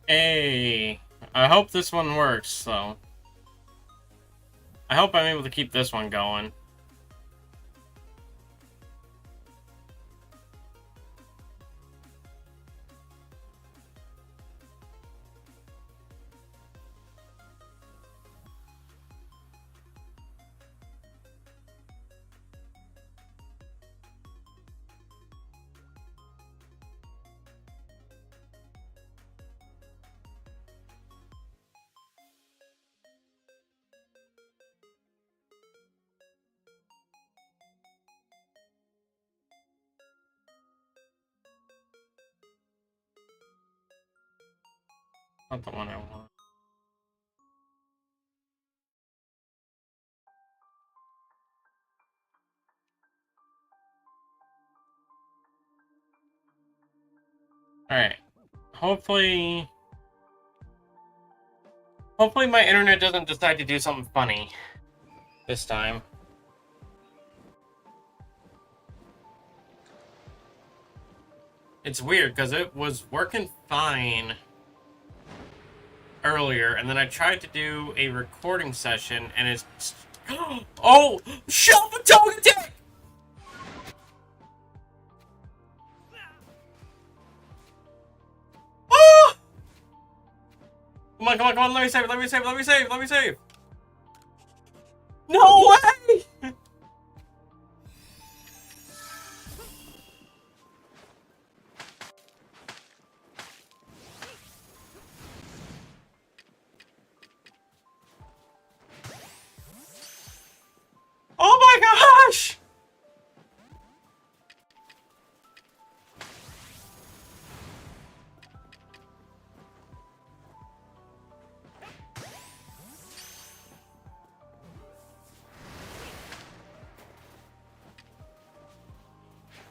Hey, I hope this one works, so. I hope I'm able to keep this one going. Not the one I want. Alright. Hopefully my internet doesn't decide to do something funny this time. It's weird, because it was working fine earlier, and then I tried to do a recording session, and it's... Oh! Shalpha Gauntlet! Oh! Come on, come on, come on, let me save, let me save, let me save, let me save! No way! Oh my gosh!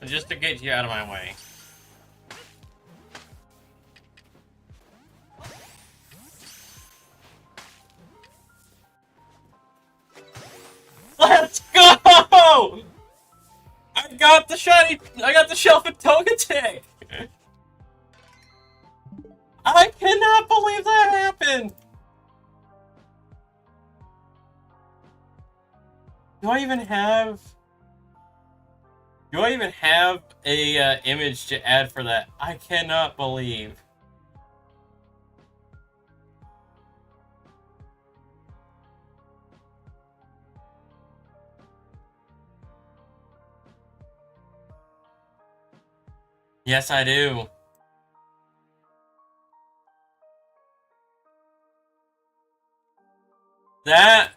Just to get you out of my way. Let's go! I got the shiny. I got the Shalpha Gauntlet. I cannot believe that happened. Do I even have? Do I even have a image to add for that? I cannot believe. Yes, I do. That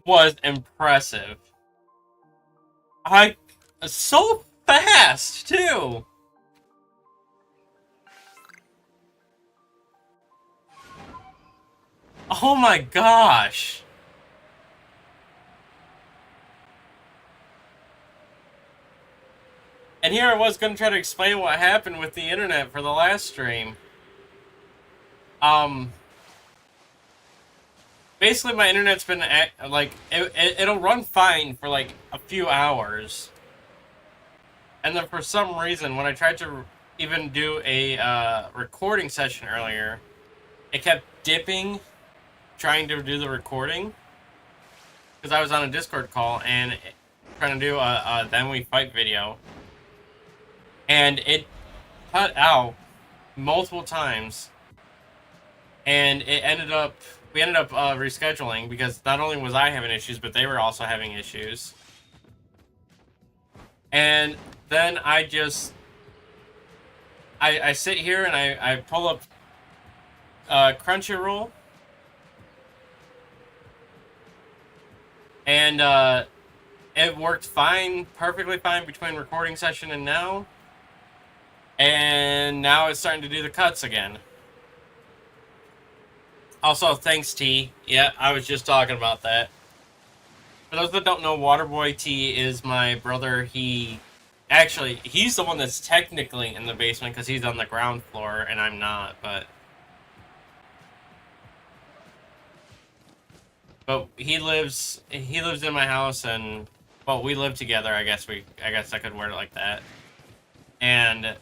was impressive. So fast, too. Oh my gosh. And here I was going to try to explain what happened with the internet for the last stream. Basically my internet's been, like, it'll run fine for, like, a few hours. And then for some reason, when I tried to even do a recording session earlier, it kept dipping, trying to do the recording. Because I was on a Discord call and trying to do a Then We Fight video. And it cut out multiple times. And it ended up, we ended up rescheduling because not only was I having issues, but they were also having issues. And then I just, I sit here and I pull up Crunchyroll. And it worked fine, perfectly fine between recording session and now. And now it's starting to do the cuts again. Also, thanks, T. Yeah, I was just talking about that. For those that don't know, Waterboy T is my brother. He's the one that's technically in the basement because he's on the ground floor and I'm not, but he lives in my house, and well, we live together. I guess I could word it like that. And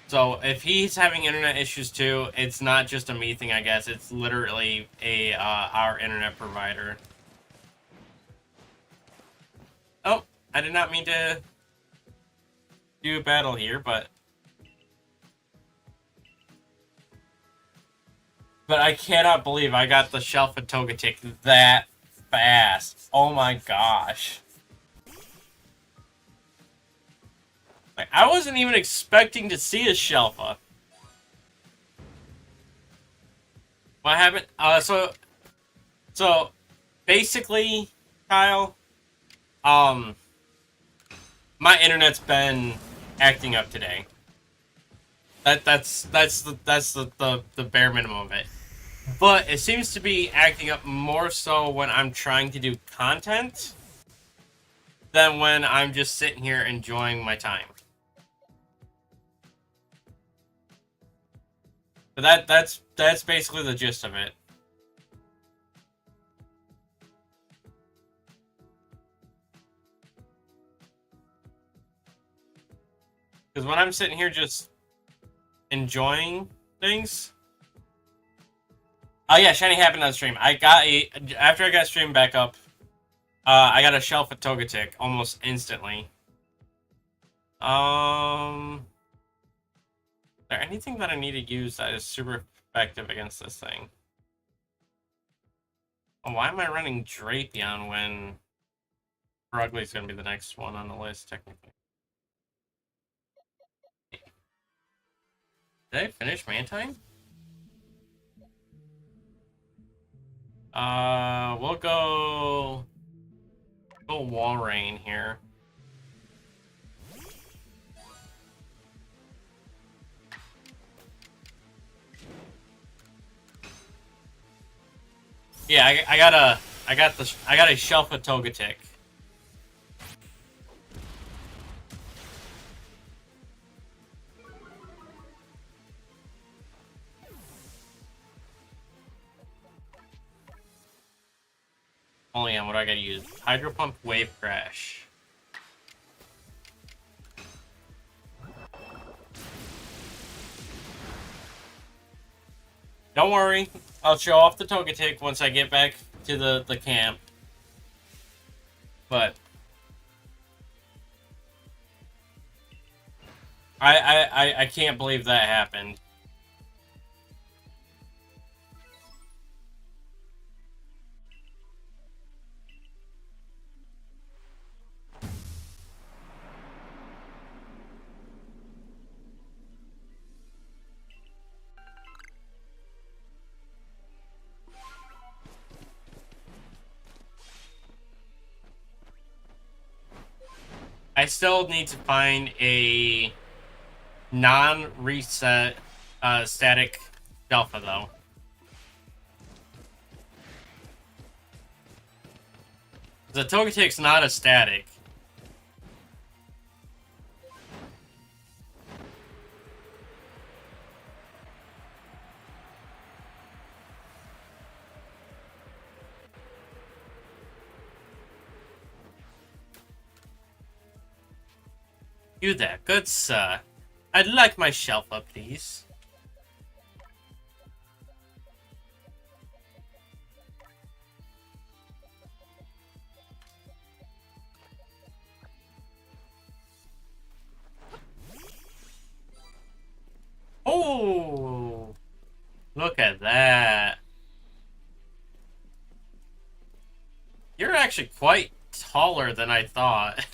so if he's having internet issues too, it's not just a me thing, I guess. It's literally our internet provider. Oh, I did not mean to do a battle here, but I cannot believe I got the Shalpha Togetic that fast. Oh my gosh. Like, I wasn't even expecting to see a Shalpha. What happened? So basically, Kyle, my internet's been acting up today. That's the bare minimum of it. But it seems to be acting up more so when I'm trying to do content than when I'm just sitting here enjoying my time. But that's basically the gist of it. Because when I'm sitting here just enjoying things. Oh yeah, shiny happened on stream. After I got stream back up, I got a Shalpha Togetic almost instantly. Is there anything that I need to use that is super effective against this thing? Oh, why am I running Drapion when Rugly's gonna be the next one on the list, technically? Did I finish Mantine? We'll go Walrein here. Yeah, I got a Shalpha Togetic. Only on what I gotta use. Hydro Pump, Wave Crash. Don't worry, I'll show off the Togetic once I get back to the camp. But I can't believe that happened. I still need to find a non-reset static Shalpha, though. The Togetic's not a static. You there, good sir. I'd like my Shalpha, please. Oh, look at that. You're actually quite taller than I thought.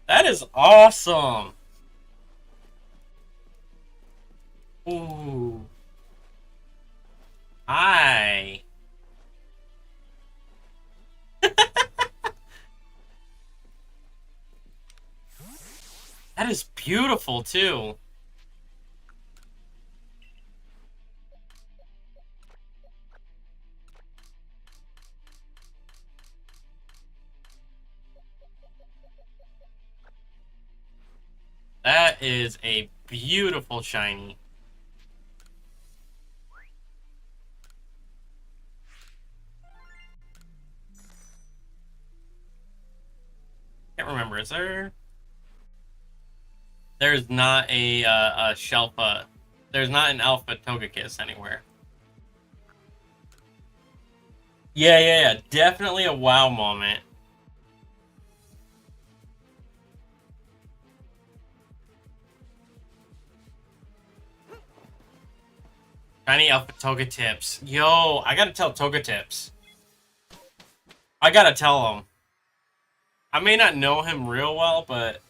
That is awesome. Ooh. Hi. That is beautiful, too. That is a beautiful shiny. Can't remember. Is there? There's not a Shalpha. There's not an Alpha Togekiss anywhere. Yeah. Definitely a wow moment. Shiny Alpha Togetips. Yo, I gotta tell Togetips. I gotta tell him. I may not know him real well, but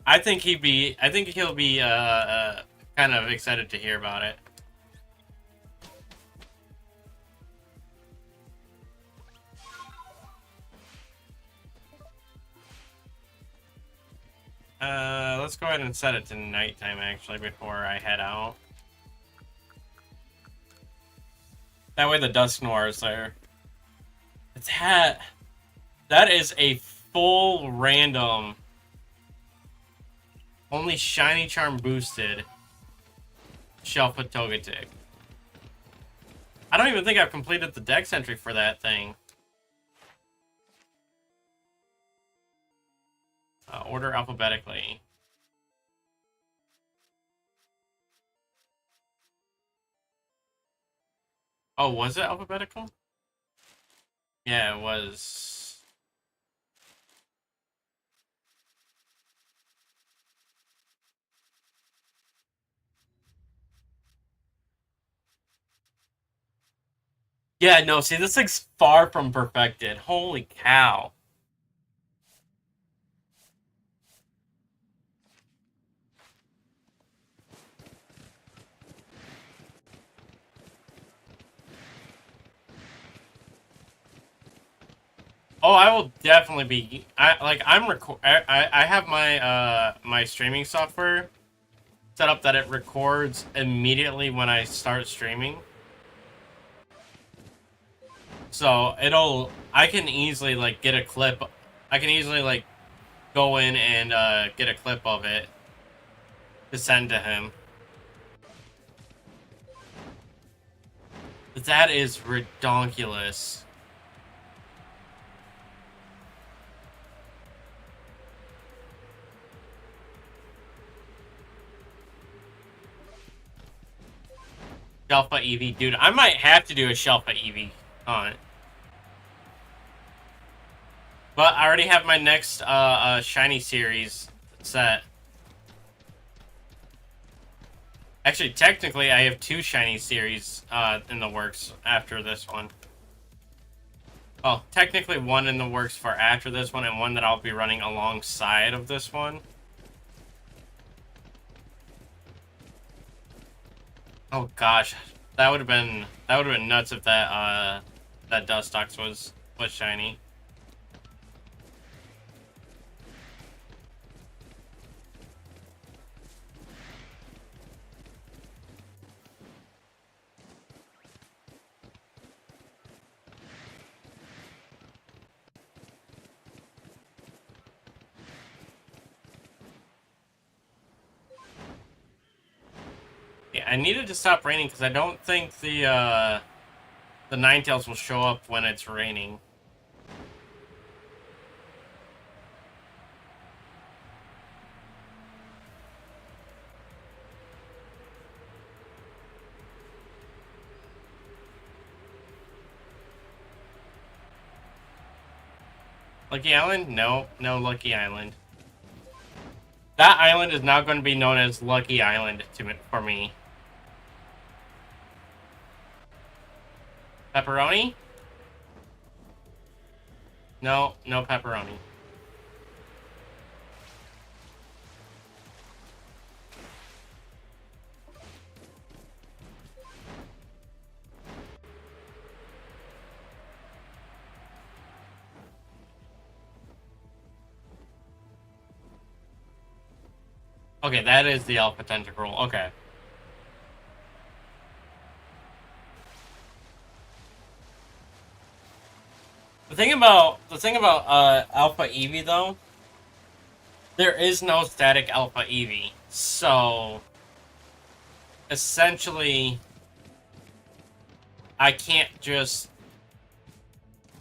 I think he'll be kind of excited to hear about it. Let's go ahead and set it to nighttime actually before I head out. That way the dust snores there. That is a full random. Only shiny charm boosted. Shalpha Togetic. I don't even think I've completed the dex entry for that thing. Order alphabetically. Oh, was it alphabetical? Yeah, it was. Yeah, no, see, this thing's far from perfected. Holy cow. Oh, I will definitely be. I have my my streaming software set up that it records immediately when I start streaming. So I can easily like get a clip. I can easily like go in and get a clip of it to send to him. That is redonkulous. Shalpha EV, dude. I might have to do a Shalpha EV hunt. But I already have my next shiny series set. Actually, technically, I have 2 shiny series in the works after this one. Well, technically 1 in the works for after this one, and 1 that I'll be running alongside of this one. Oh gosh, that would have been nuts if that that Dustox was shiny. Yeah, I needed to stop raining because I don't think the Ninetales will show up when it's raining. Lucky Island? No, no Lucky Island. That island is now going to be known as Lucky Island for me. Pepperoni? No, no pepperoni. Okay, that is the Alpha Tentacruel. Okay. The thing about Alpha Eevee though, there is no static Alpha Eevee. So essentially I can't just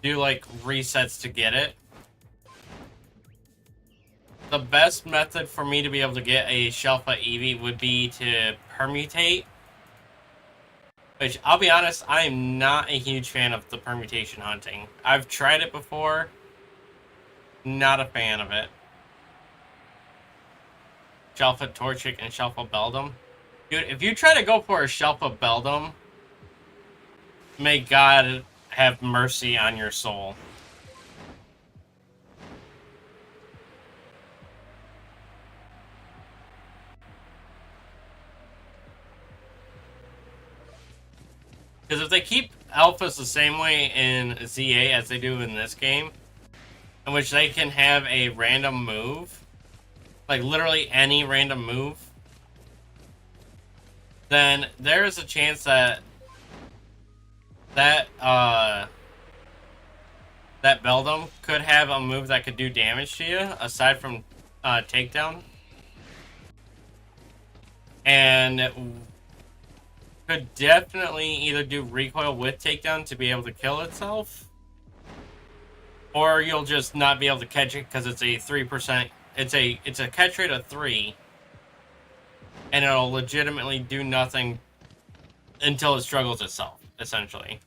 do like resets to get it. The best method for me to be able to get a Shalpha Eevee would be to permutate. Which, I'll be honest, I am not a huge fan of the permutation hunting. I've tried it before. Not a fan of it. Shalpha Torchic and Shalpha Beldum. Dude, if you try to go for a Shalpha Beldum, may God have mercy on your soul. Because if they keep alphas the same way in ZA as they do in this game, in which they can have a random move, like literally any random move, then there is a chance that that Beldum could have a move that could do damage to you, aside from takedown. And could definitely either do recoil with takedown to be able to kill itself, or you'll just not be able to catch it because it's a 3%. It's a catch rate of 3, and it'll legitimately do nothing until it struggles itself. Essentially,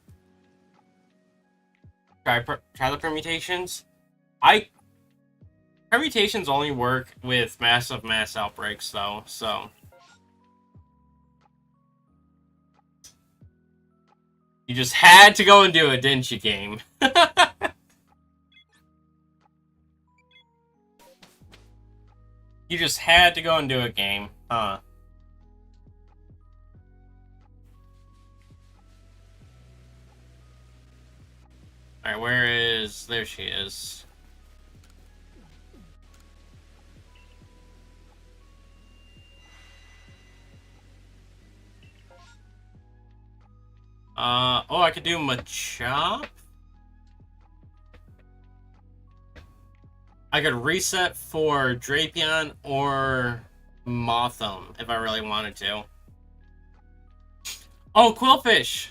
try the permutations. Permutations only work with massive mass outbreaks though, so. You just had to go and do it, didn't you, game? You just had to go and do it, game. Huh. Alright, where is... There she is. Oh, I could do Machop? I could reset for Drapion or Mothim if I really wanted to. Oh, Quillfish!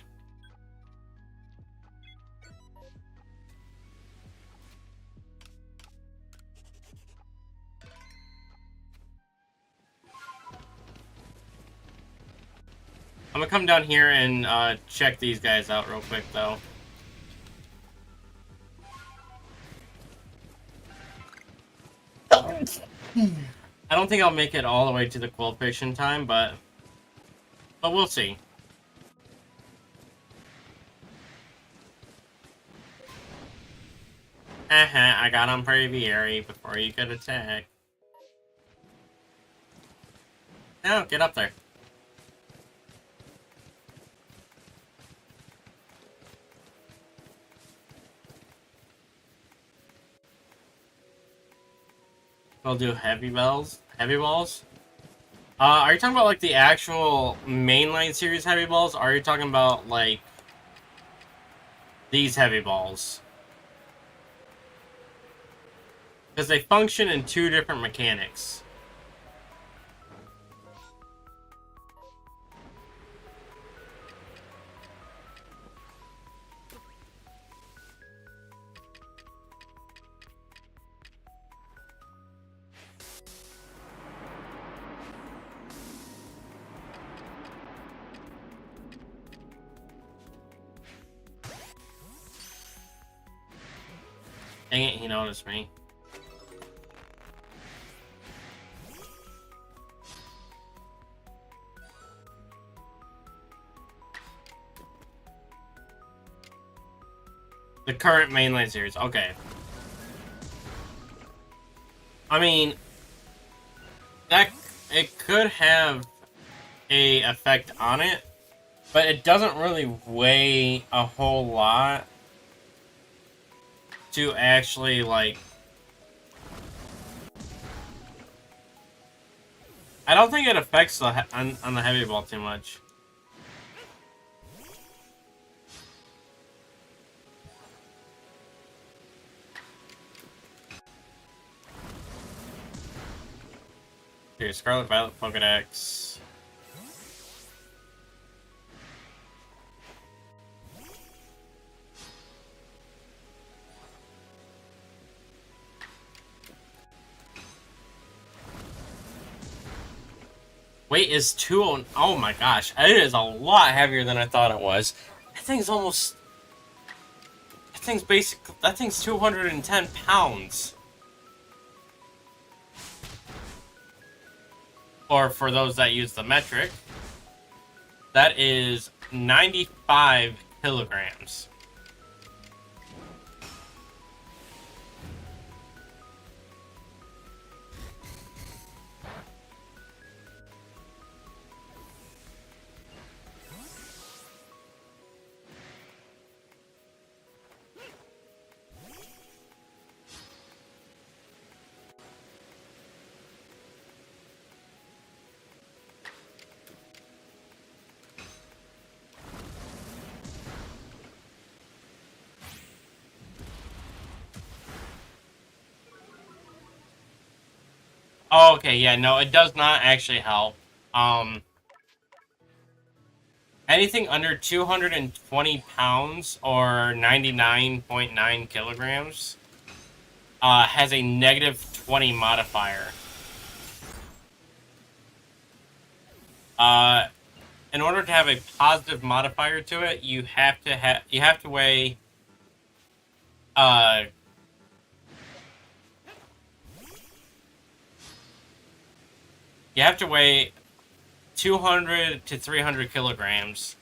I'm gonna come down here and check these guys out real quick, though. I don't think I'll make it all the way to the Quillfish in time, but we'll see. I got on Braviary before you could attack. No, get up there. We'll do heavy balls. Heavy balls? Are you talking about like the actual mainline series heavy balls? Or are you talking about like these heavy balls? Because they function in 2 different mechanics. Dang it, he noticed me. The current mainline series, okay. I mean, that it could have a effect on it, but it doesn't really weigh a whole lot to actually, like, I don't think it affects the on the heavy ball too much. Here, Scarlet Violet Pokedex. Weight is 2. Oh my gosh, it is a lot heavier than I thought it was. That thing's almost. That thing's basic. That thing's 210 pounds. Or for those that use the metric, that is 95 kilograms. Oh, okay, yeah, no, it does not actually help. Anything under 220 pounds or 99.9 kilograms has a negative 20 modifier. In order to have a positive modifier to it, you have to weigh you have to weigh 200 to 300 kilograms,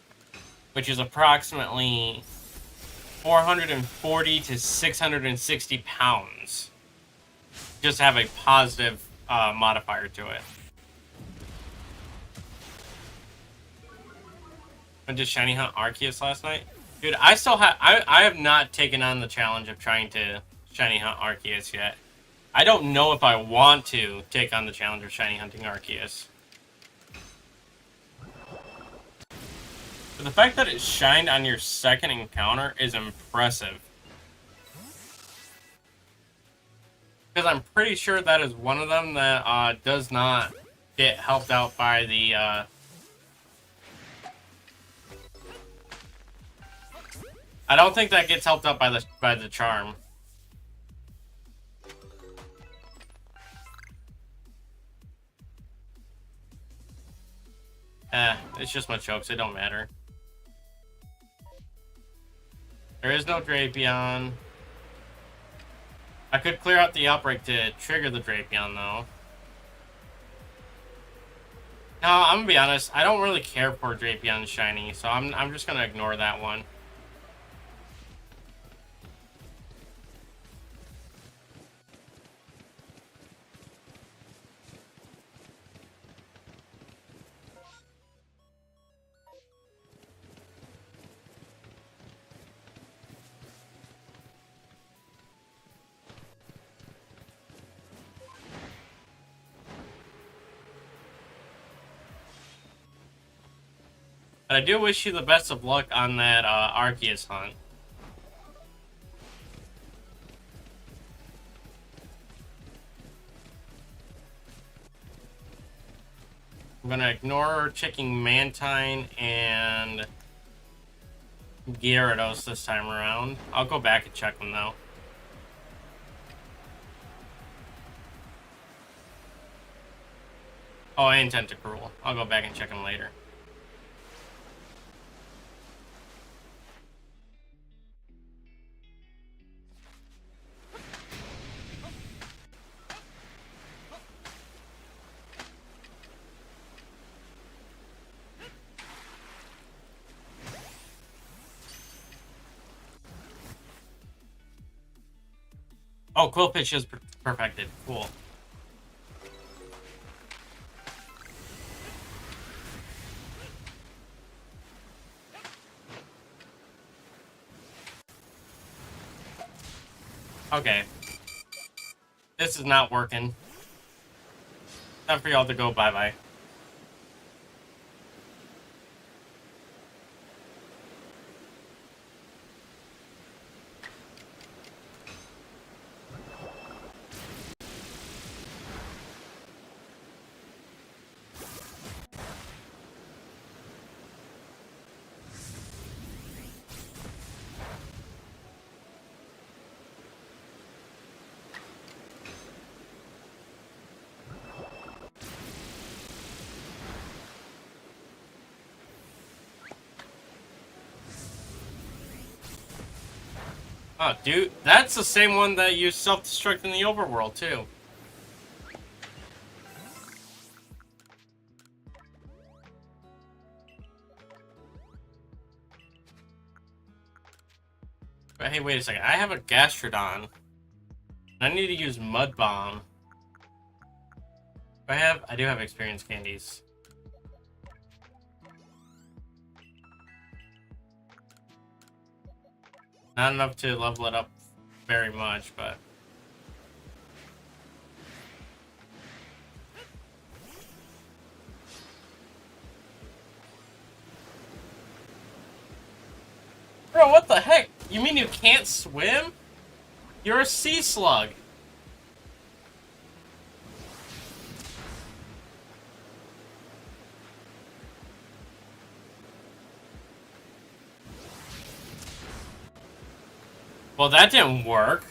which is approximately 440 to 660 pounds, just to have a positive modifier to it. Went to Shiny Hunt Arceus last night. Dude, I still have... I have not taken on the challenge of trying to Shiny Hunt Arceus yet. I don't know if I want to take on the challenge of Shiny Hunting Arceus. But the fact that it shined on your second encounter is impressive. Because I'm pretty sure that is one of them that does not get helped out by the... I don't think that gets helped out by the charm. It's just my chokes, it don't matter. There is no Drapion. I could clear out the outbreak to trigger the Drapion, though. No, I'm gonna be honest, I don't really care for Drapion shiny, so I'm just gonna ignore that one. But I do wish you the best of luck on that Arceus hunt. I'm gonna ignore checking Mantine and Gyarados this time around. I'll go back and check them though. Oh, I intend to Tentacruel. I'll go back and check them later. Oh, Quillfish is perfected. Cool. Okay. This is not working. Time for y'all to go bye-bye. Oh, dude, that's the same one that you self-destruct in the overworld, too. But hey, wait a second. I have a Gastrodon. I need to use Mud Bomb. I do have experience candies. Not enough to level it up very much, but... Bro, what the heck? You mean you can't swim? You're a sea slug. Well, that didn't work.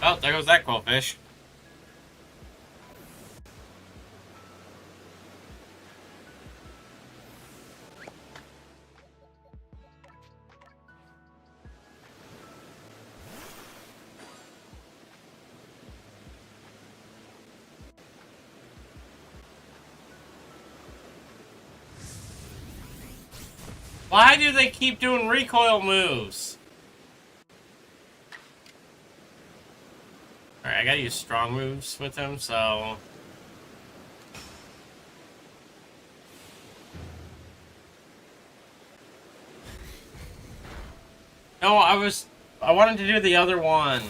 Oh, there goes that quillfish. Why do they keep doing recoil moves? Alright, I gotta use strong moves with him, so... No, I wanted to do the other one.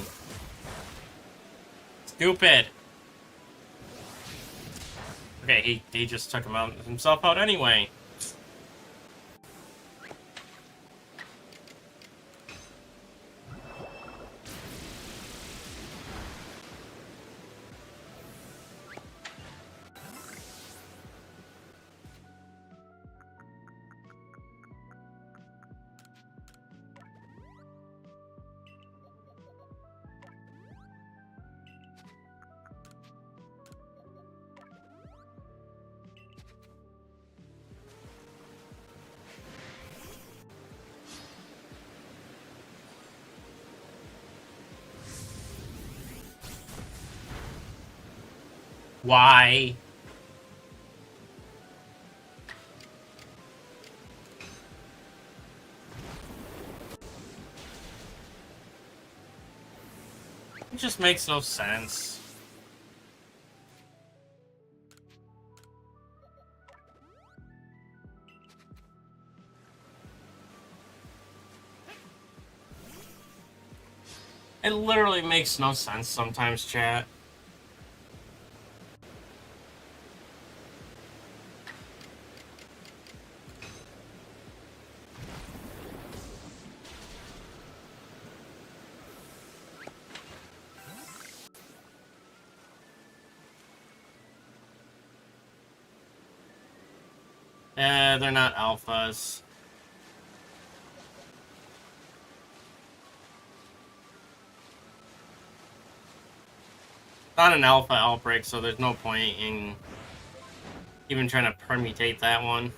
Stupid. Okay, he just took himself out anyway. Why? It just makes no sense. It literally makes no sense sometimes, chat. They're not alphas. Not an alpha outbreak, so there's no point in even trying to permutate that one.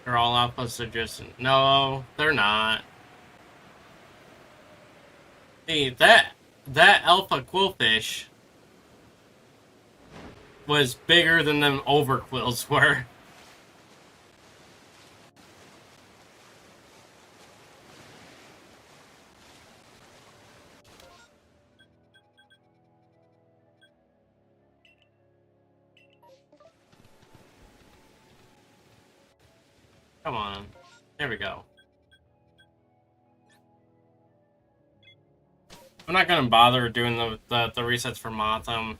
They're all alphas adjacent. No, they're not. See, that alpha quillfish was bigger than them overquills were. Come on. There we go. I'm not gonna bother doing the resets for Motham.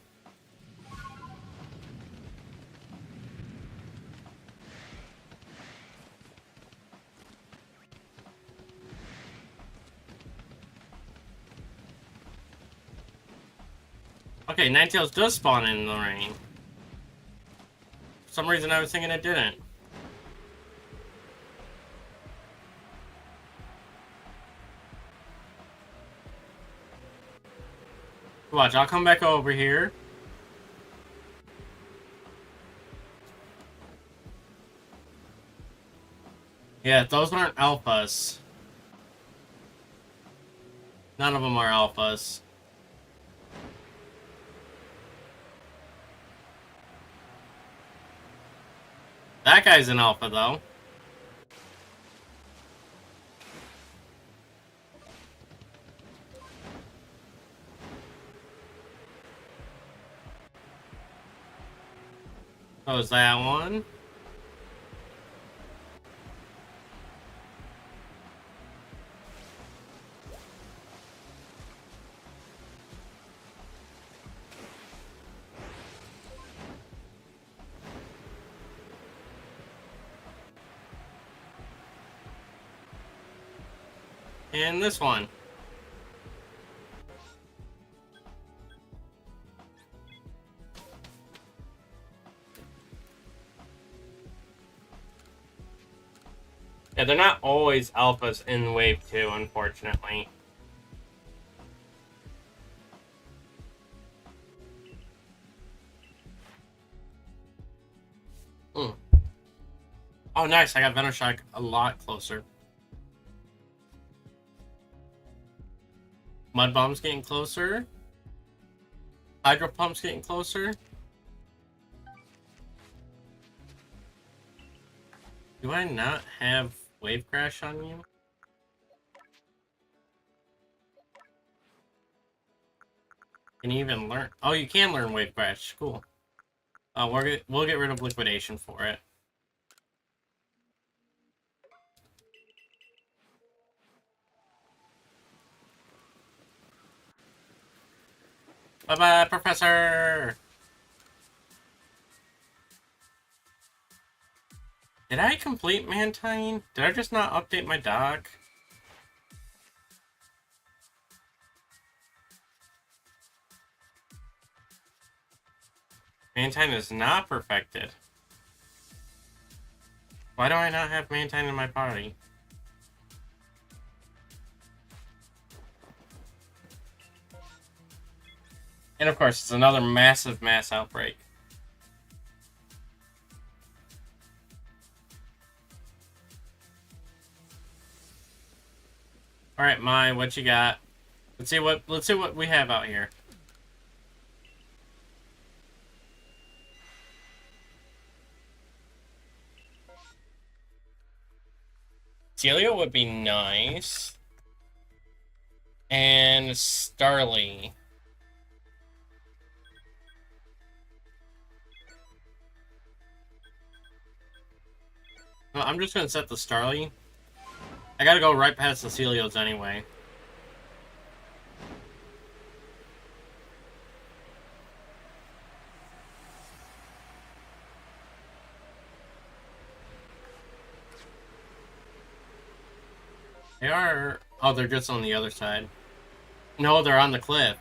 Okay, Ninetales does spawn in the rain. For some reason I was thinking it didn't. Watch, I'll come back over here. Yeah, those aren't alphas. None of them are alphas. That guy's an alpha, though. So is that one? And this one. Yeah, they're not always alphas in Wave 2, unfortunately. Mm. Oh, nice. I got Venoshock a lot closer. Mud Bomb's getting closer. Hydro Pump's getting closer. Do I not have Wave Crash on you? Can you even learn? Oh, you can learn Wave Crash. Cool. We'll get rid of Liquidation for it. Bye-bye, Professor! Did I complete Mantine? Did I just not update my dock? Mantine is not perfected. Why do I not have Mantine in my party? And of course, it's another massive mass outbreak. All right, Mai, what you got? Let's see what we have out here. Celio would be nice. And Starly. Well, I'm just gonna set the Starly. I gotta go right past the Celios anyway. They are... Oh, they're just on the other side. No, they're on the cliff.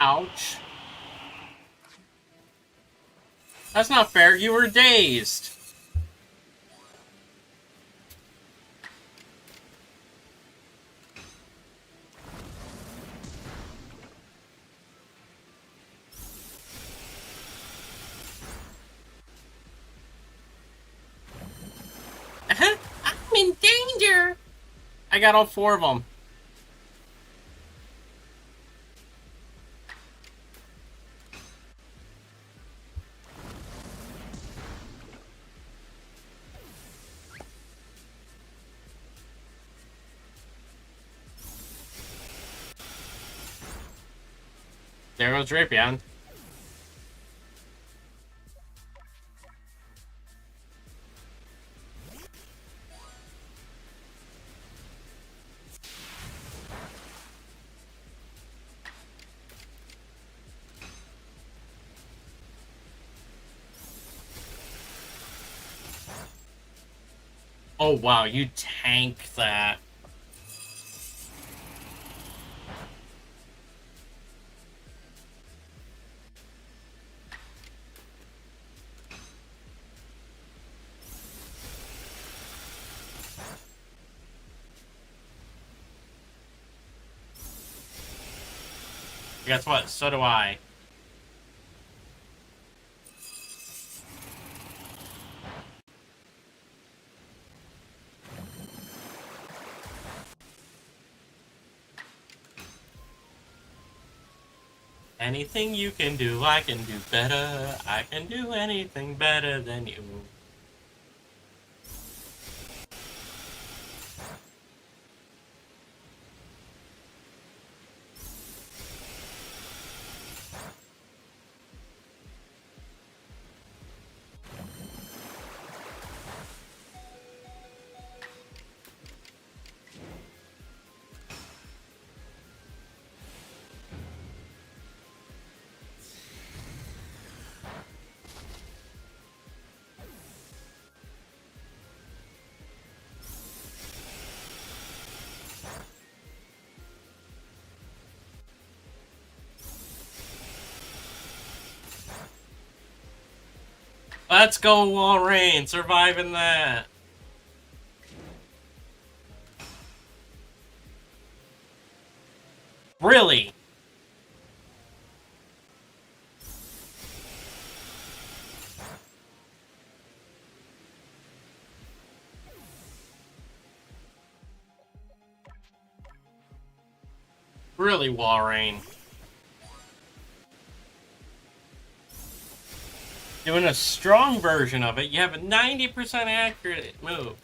Ouch. That's not fair. You were dazed. I'm in danger. I got all 4 of them. There goes Drapion. Oh wow, you tank that. Guess what? So do I. Anything you can do, I can do better. I can do anything better than you. Let's go, Walrein! Surviving that! Really? Really, Walrein? Doing a strong version of it, you have a 90% accurate move.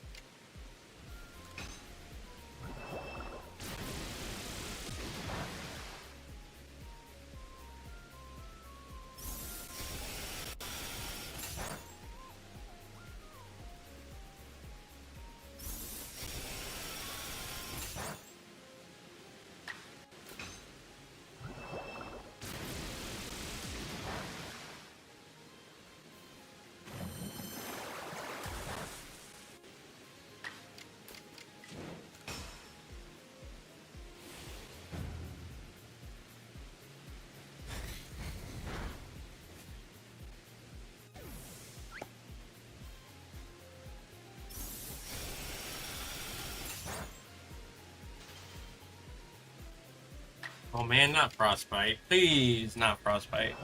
Oh man, not Frostbite. Please, not Frostbite.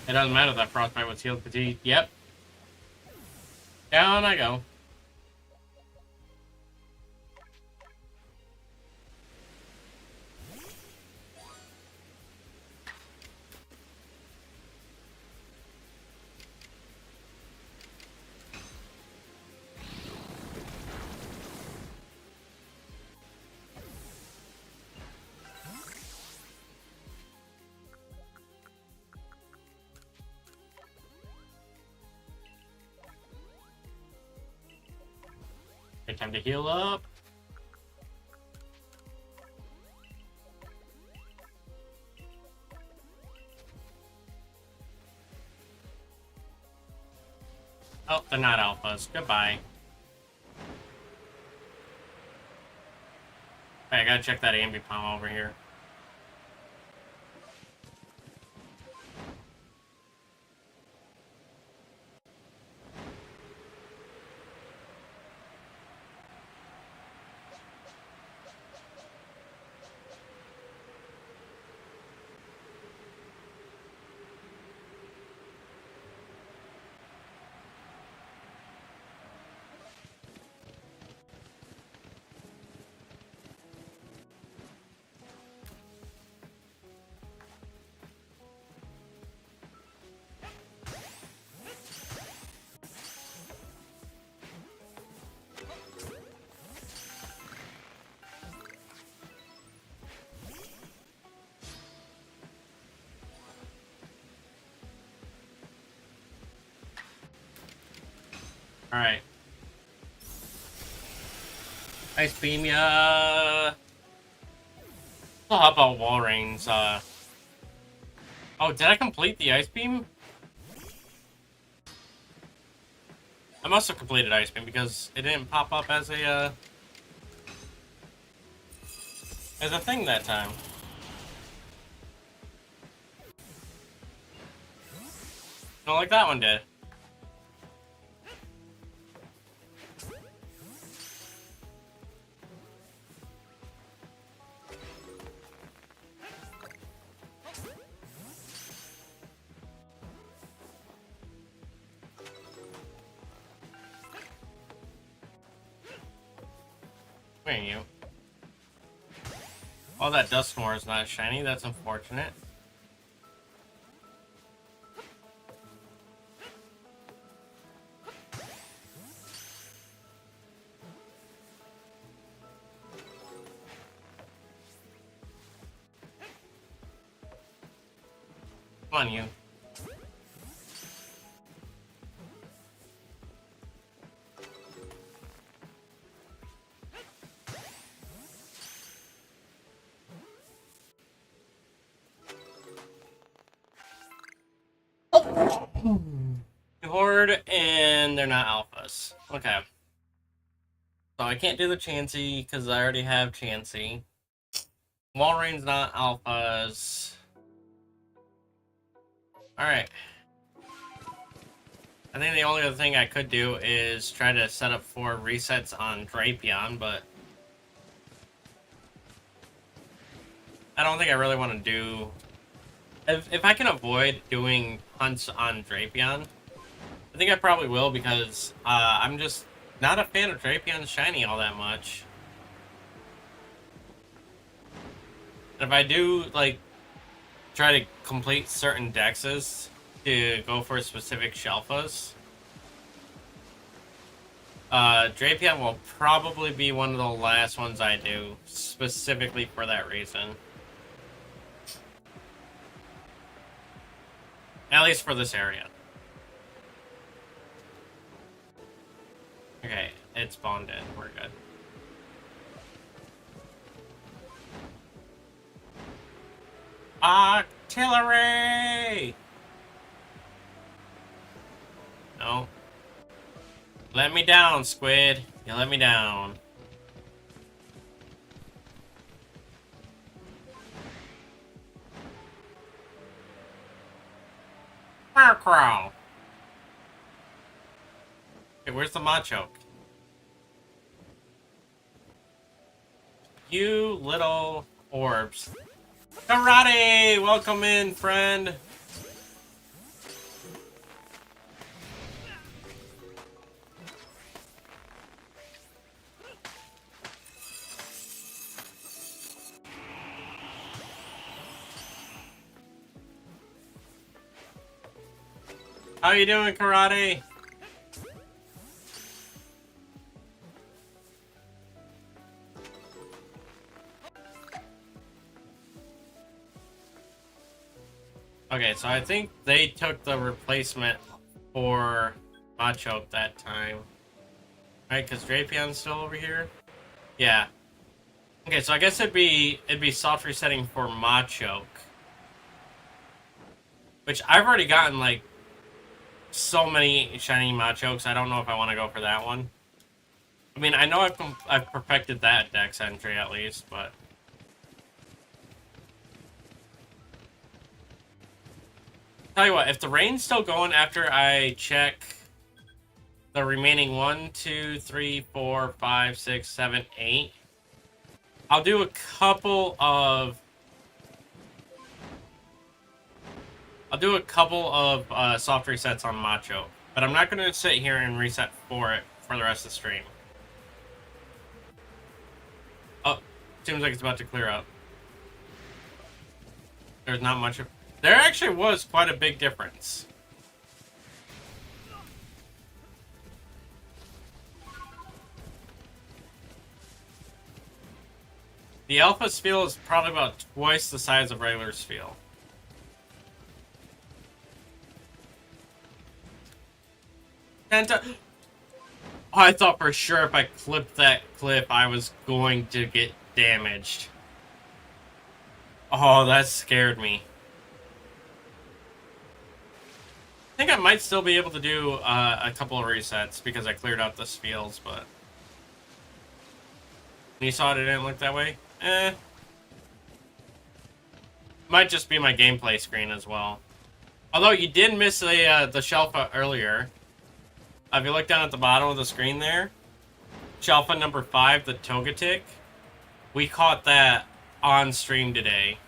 It doesn't matter that Frostbite was healed fatigue. Yep. Down I go. Alright, time to heal up. Oh, they're not alphas. Goodbye. Hey, I gotta check that Ambipom over here. Alright. Ice beam ya. Oh, how about wall rings? Oh, did I complete the ice beam? I must have completed ice beam because it didn't pop up as a thing that time. Not like that one did. Wait, you. Oh, that Duskmore is not shiny. That's unfortunate. Come on, you. Horde, and they're not alphas. Okay. So I can't do the Chansey because I already have Chansey. Walreign's not alphas. Alright. I think the only other thing I could do is try to set up 4 resets on Drapion, but I don't think I really want to do... If I can avoid doing hunts on Drapion, I think I probably will because I'm just not a fan of Drapion's shiny all that much. If I do, like, try to complete certain dexes to go for specific Shalphas, Drapion will probably be one of the last ones I do, specifically for that reason. At least for this area. Okay, it's spawned in. We're good. Artillery! No. Let me down, Squid. You let me down. Firecrow! Okay, where's the Machoke? You little orbs. Karate! Welcome in, friend. How you doing, Karate? Okay, so I think they took the replacement for Machoke that time. Right, because Drapion's still over here. Yeah. Okay, so I guess it'd be soft resetting for Machoke. Which I've already gotten, like, so many shiny Machokes, I don't know if I want to go for that one. I mean, I know I've perfected that dex entry at least, but... Tell you what, if the rain's still going after I check the remaining 1, 2, 3, 4, 5, 6, 7, 8, I'll do a couple of... soft resets on Macho, but I'm not going to sit here and reset for it for the rest of the stream. Oh, seems like it's about to clear up. There's not much of... There actually was quite a big difference. The Alpha Spheal is probably about twice the size of regular Spheal. I thought for sure if I clipped that clip, I was going to get damaged. Oh, that scared me. I think I might still be able to do a couple of resets because I cleared out the Spheals, but... You saw it didn't look that way? Might just be my gameplay screen as well. Although you did miss the Shalpha earlier. If you look down at the bottom of the screen there, Shalpha number 5, the Togetic, we caught that on stream today.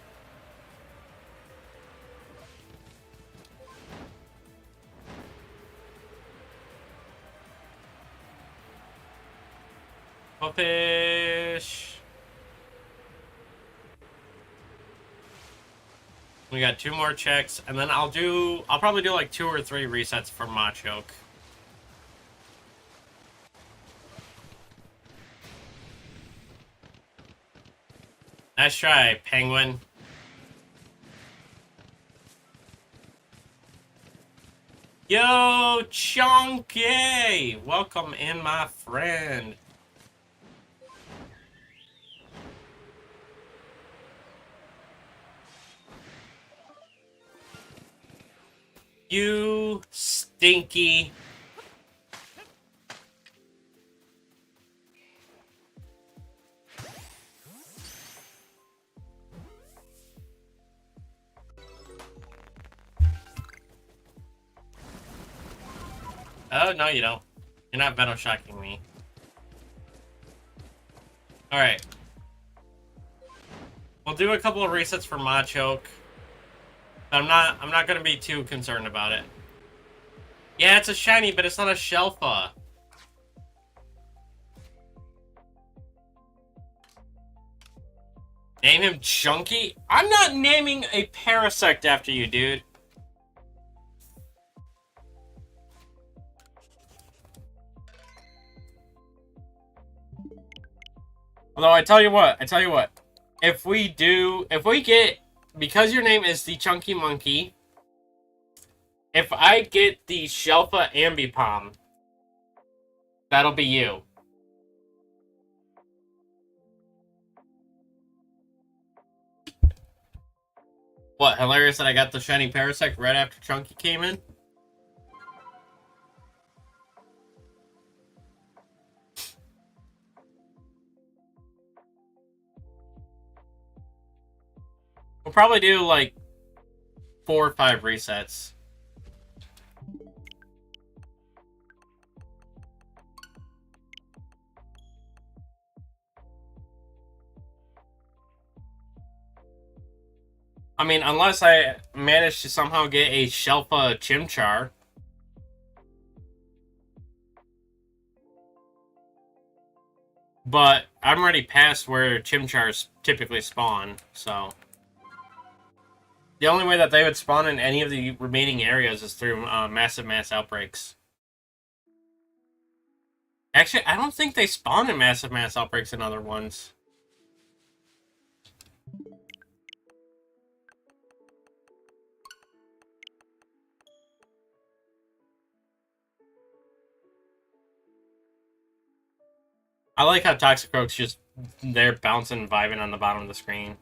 Fish. We got 2 more checks, and then I'll probably do like 2 or 3 resets for Machoke. Nice try, Penguin. Yo, Chunky! Welcome in, my friend. You stinky... Oh, no you don't. You're not Venom-shocking me. Alright. We'll do a couple of resets for Machoke. I'm not gonna be too concerned about it. Yeah, it's a shiny, but it's not a Shalpha. Name him Chunky? I'm not naming a Parasect after you, dude. Although, I tell you what. If we get, because your name is the Chunky Monkey, if I get the Shalpha Ambipom, that'll be you. What, hilarious that I got the shiny Parasect right after Chunky came in? We'll probably do like 4 or 5 resets. I mean, unless I manage to somehow get a Shalpha Chimchar. But I'm already past where Chimchars typically spawn, so... The only way that they would spawn in any of the remaining areas is through massive mass outbreaks. Actually, I don't think they spawn in massive mass outbreaks in other ones. I like how Toxicroak's just there bouncing and vibing on the bottom of the screen.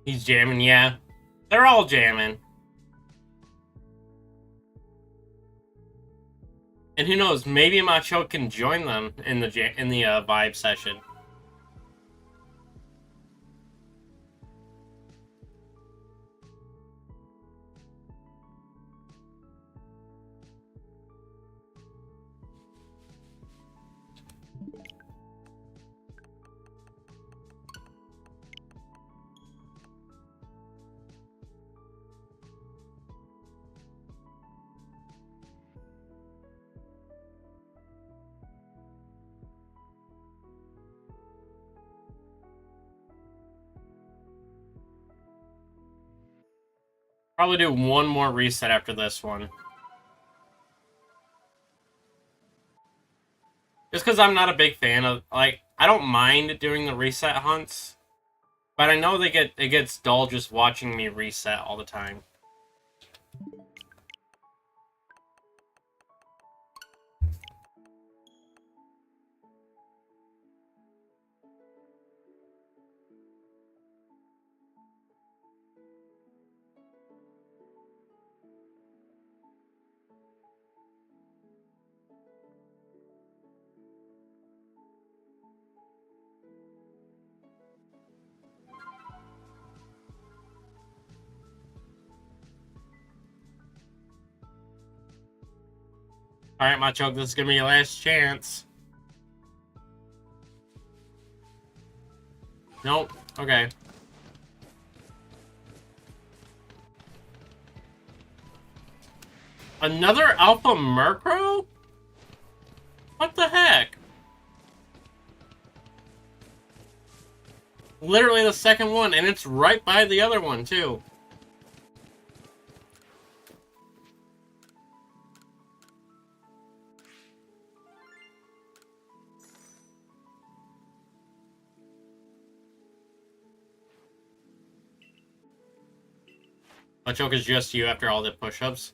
He's jamming, yeah. They're all jamming. And who knows, maybe Macho can join them in the vibe session. Probably do one more reset after this one. Just because I'm not a big fan of, like, I don't mind doing the reset hunts, but I know it gets dull just watching me reset all the time. Alright, Macho, this is gonna be your last chance. Nope. Okay. Another Alpha Murkrow? What the heck? Literally the second one, and it's right by the other one, too. Machoke is just you after all the push-ups.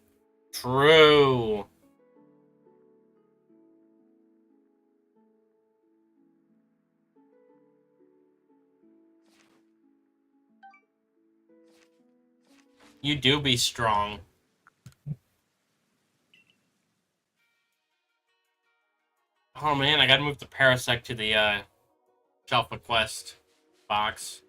True. You do be strong. Oh man, I gotta move the Parasect to the Shalpha Quest box.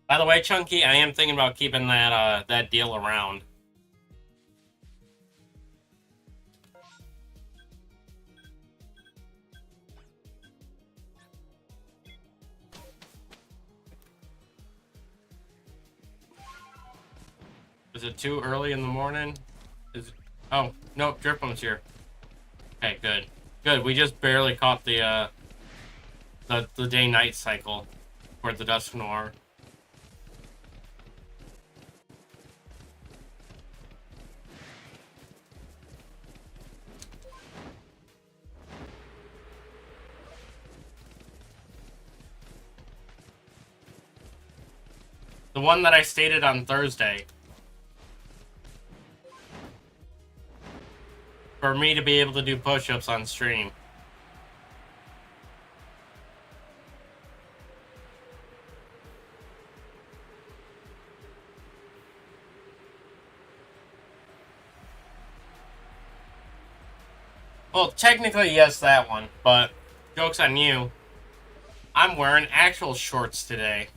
By the way, Chunky, I am thinking about keeping that deal around. Is it too early in the morning? Oh, no, Dripham's here. Okay, good. Good, we just barely caught the day-night cycle for the Dusk Noir. The one that I stated on Thursday. for me to be able to do push-ups on stream. Well, technically, yes, that one, but joke's on you. I'm wearing actual shorts today.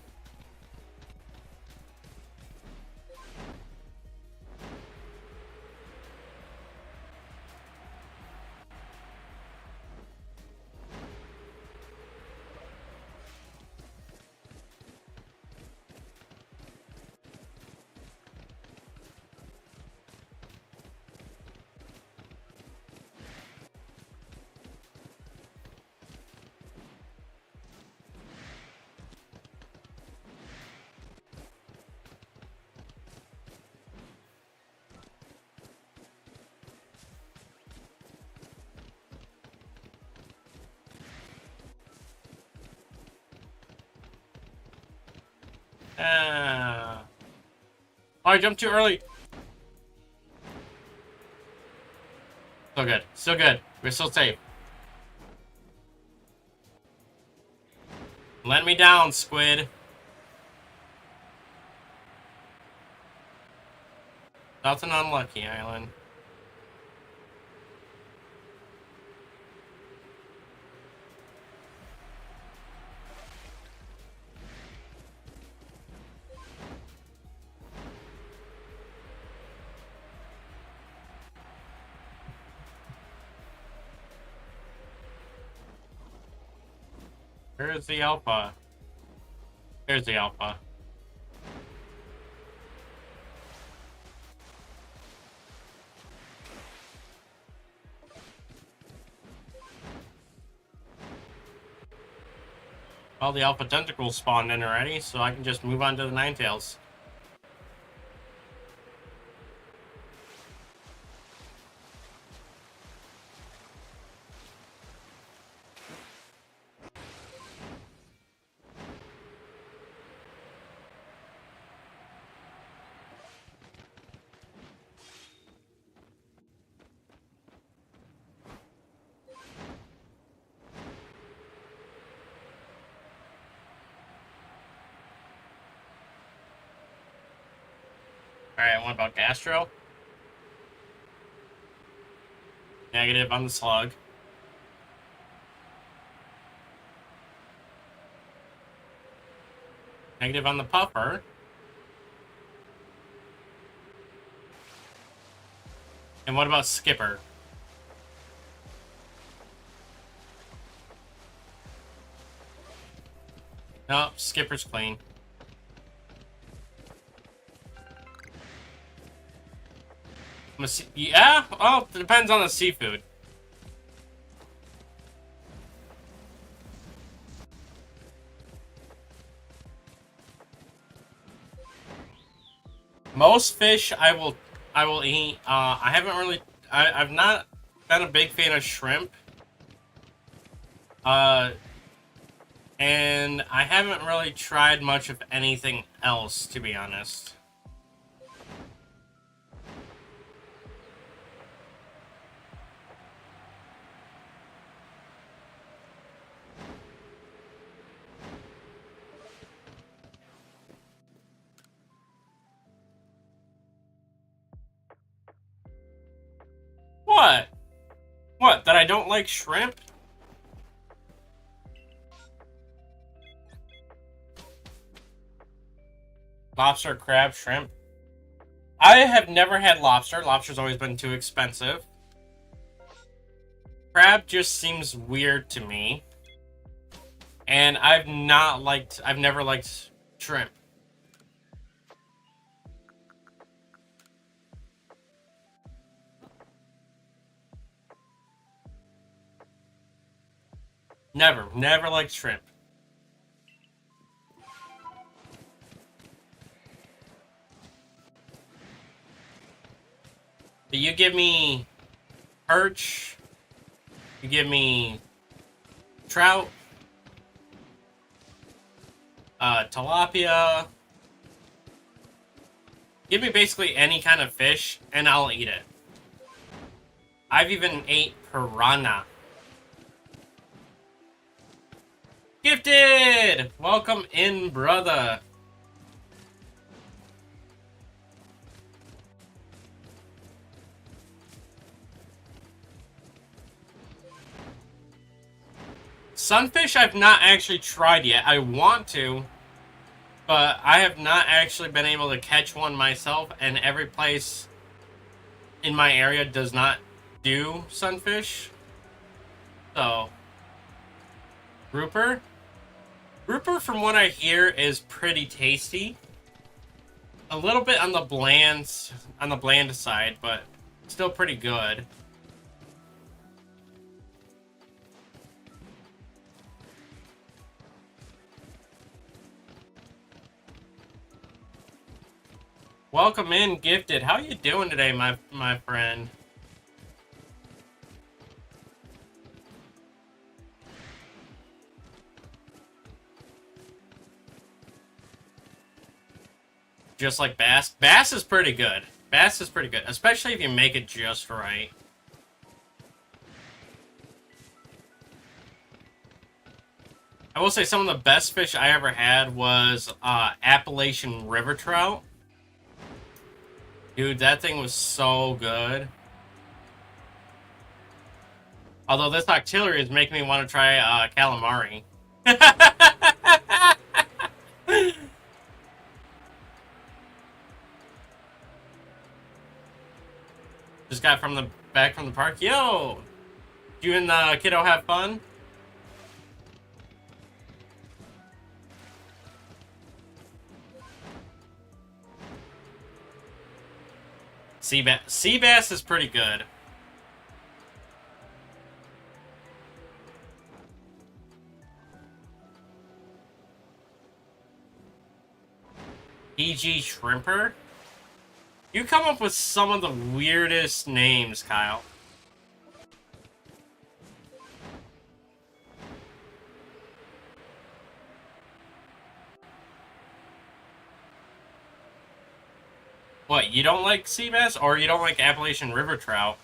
Oh, I jumped too early. So good. So good. We're still safe. Let me down, squid. That's an unlucky island. Where's the alpha? There's the alpha. Well, the alpha tentacles spawned in already, so I can just move on to the Ninetales. Alright, what about Gastro? Negative on the slug. Negative on the puffer. And what about Skipper? Nope, Skipper's clean. Yeah, well, it depends on the seafood. Most fish I will eat. I haven't really. I've not been a big fan of shrimp. And I haven't really tried much of anything else, to be honest. What? What? That I don't like shrimp? Lobster, crab, shrimp. I have never had lobster. Lobster's always been too expensive. Crab just seems weird to me. And I've never liked shrimp. Never liked shrimp. But you give me perch, you give me trout, tilapia, give me basically any kind of fish, and I'll eat it. I've even ate piranha. Gifted! Welcome in, brother. Sunfish I've not actually tried yet. I want to, but I have not actually been able to catch one myself, and every place in my area does not do sunfish. So, grouper? Grouper, from what I hear, is pretty tasty. A little bit on the bland side, but still pretty good. Welcome in, Gifted. How you doing today, my friend? Just like bass. Bass is pretty good. Bass is pretty good, especially if you make it just right. I will say some of the best fish I ever had was Appalachian river trout. Dude, that thing was so good. Although this auxiliary is making me want to try calamari. Just got back from the park. Yo! You and the kiddo have fun? Sea bass is pretty good. PG Shrimper? You come up with some of the weirdest names, Kyle. What, you don't like sea bass, or you don't like Appalachian river trout?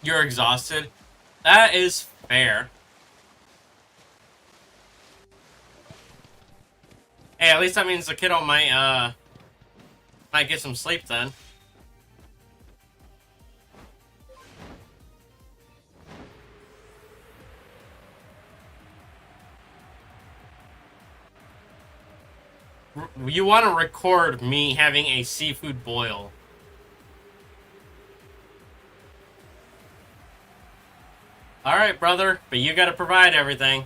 You're exhausted? That is fair. Hey, at least that means the kiddo might get some sleep then. You want to record me having a seafood boil. Alright, brother, but you gotta provide everything.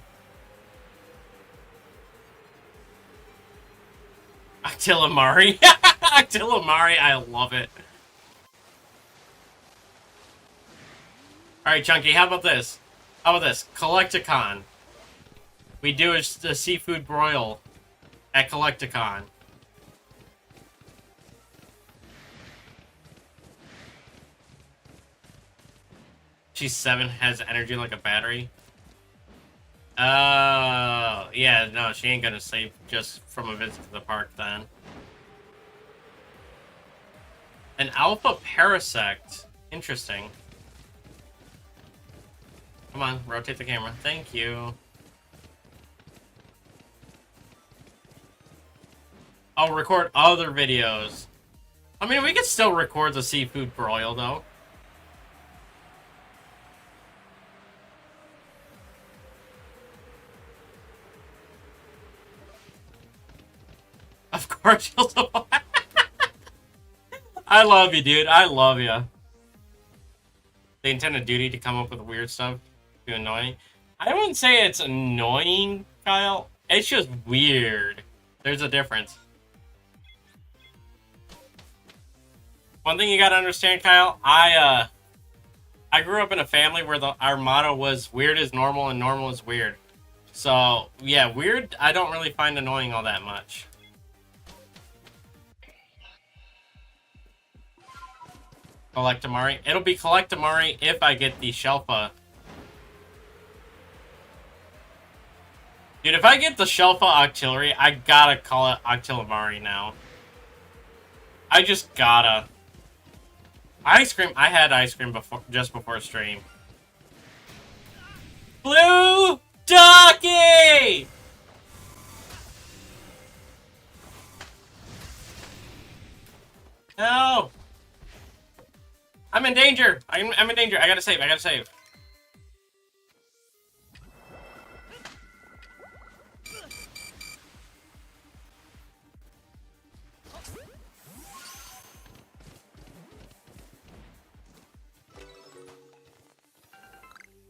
Octilamari. Octilamari, I love it. Alright, Chunky, how about this? How about this? Collecticon. We do a seafood broil at Collecticon. She's 7, has energy like a battery. Oh, yeah, no, she ain't gonna sleep just from a visit to the park then. An alpha parasect. Interesting. Come on, rotate the camera. Thank you. I'll record other videos. I mean, we could still record the seafood broil, though. Of course you'll survive. I love you, dude. I love you. They intend a duty to come up with weird stuff to annoying. I wouldn't say it's annoying, Kyle. It's just weird. There's a difference. One thing you gotta understand, Kyle, I grew up in a family where our motto was weird is normal and normal is weird. So, yeah, weird I don't really find annoying all that much. Collectamari. It'll be Collectamari if I get the Shalpha. Dude, if I get the Shalpha Auxiliary, I gotta call it Octilamari now. I just gotta. Ice cream. I had ice cream before, just before stream. Blue Ducky! No! I'm in danger! I'm in danger. I gotta save. I gotta save.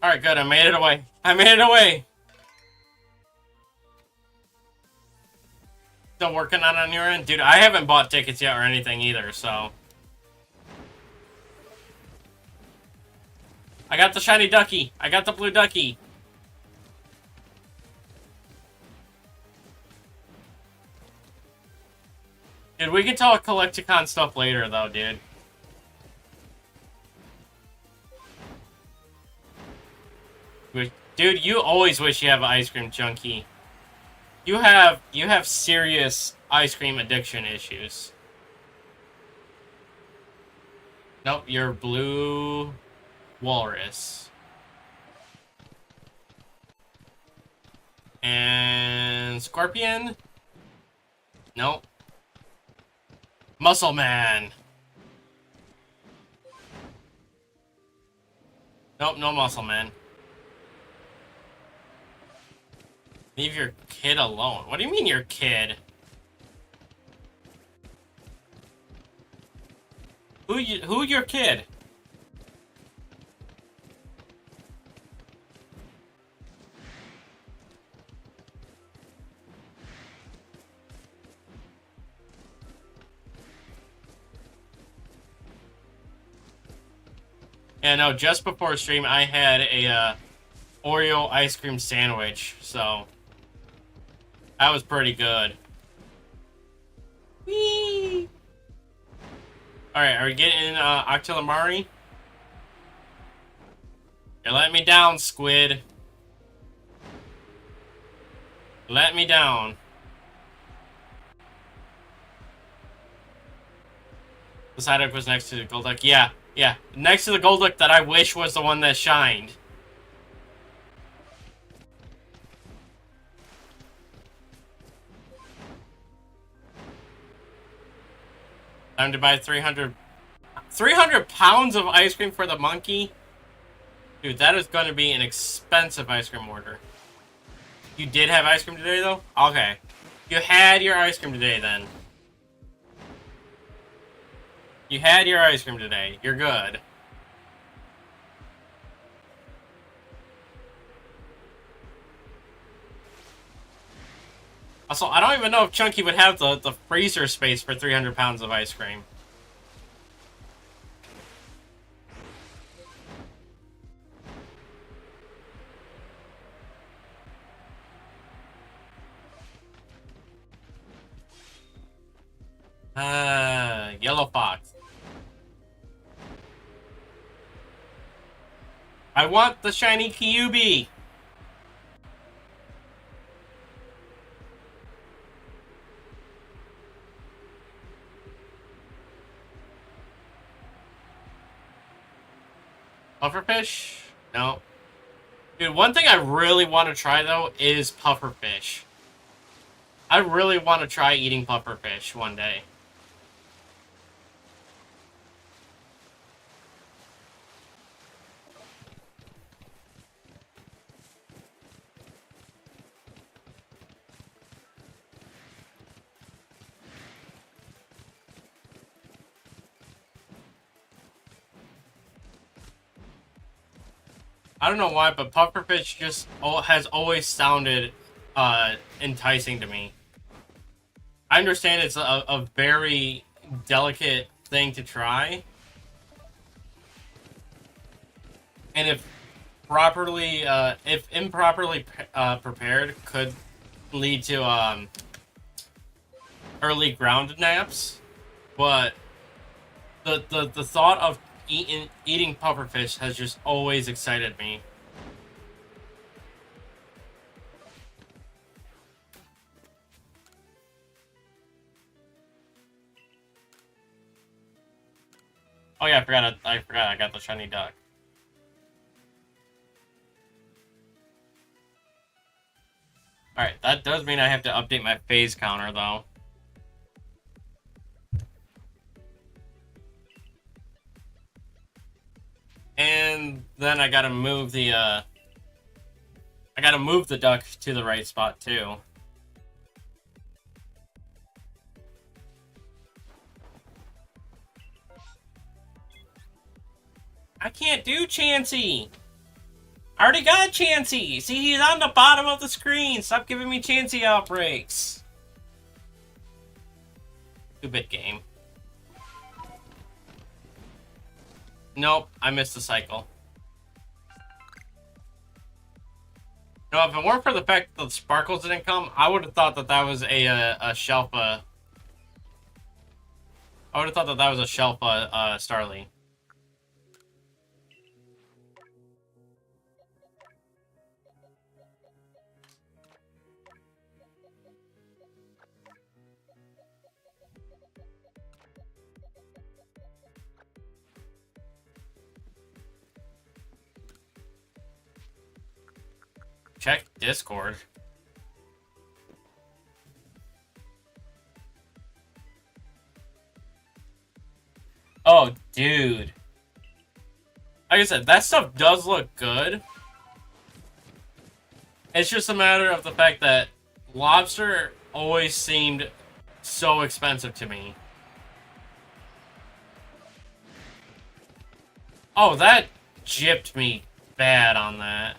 Alright, good. I made it away. I made it away! Still working on your end? Dude, I haven't bought tickets yet or anything either, so... I got the shiny ducky. I got the blue ducky. Dude, we can talk Collecticon stuff later, though, dude. Dude, you always wish you have an ice cream junkie. You have serious ice cream addiction issues. Nope, you're blue walrus. And scorpion? Nope. Muscle Man. Nope, no Muscle Man. Leave your kid alone. What do you mean your kid? Who your kid? Yeah, no, just before stream I had a Oreo ice cream sandwich, so that was pretty good. Whee! Alright, are we getting Octilamari? You're letting me down, Squid. Let me down. The Psyduck was next to the Golduck. Yeah, yeah. Next to the Golduck that I wish was the one that shined. Time to buy 300 pounds of ice cream for the monkey? Dude, that is going to be an expensive ice cream order. You did have ice cream today, though? Okay. You had your ice cream today, then. You had your ice cream today. You're good. Also, I don't even know if Chunky would have the freezer space for 300 pounds of ice cream. Yellow Fox. I want the shiny Kyubi! Pufferfish? No. Dude, one thing I really want to try, though, is pufferfish. I really want to try eating pufferfish one day. I don't know why, but pufferfish just has always sounded enticing to me. I understand it's a very delicate thing to try. And if improperly prepared, could lead to early ground naps. But the thought of eating pufferfish has just always excited me. Oh yeah, I forgot I got the shiny duck. Alright, that does mean I have to update my phase counter, though. And then I gotta move the, duck to the right spot, too. I can't do Chansey! I already got Chansey! See, he's on the bottom of the screen! Stop giving me Chansey outbreaks! 2-bit game. Nope, I missed the cycle. No, if it weren't for the fact that the sparkles didn't come, I would have thought that that was a Shalpha. I would have thought that that was a Shalpha Starly. Check Discord. Oh, dude. Like I said, that stuff does look good. It's just a matter of the fact that lobster always seemed so expensive to me. Oh, that gypped me bad on that.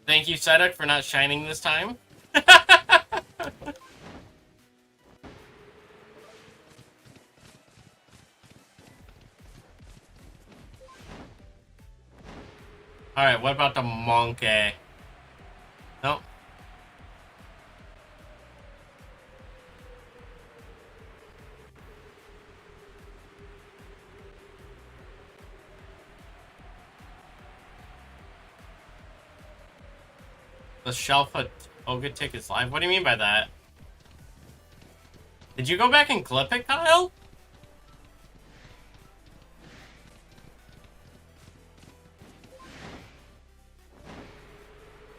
Thank you, Psyduck, for not shining this time. Alright, what about the monkey? Nope. The Shalpha Ogatic is live? What do you mean by that? Did you go back and clip it, Kyle?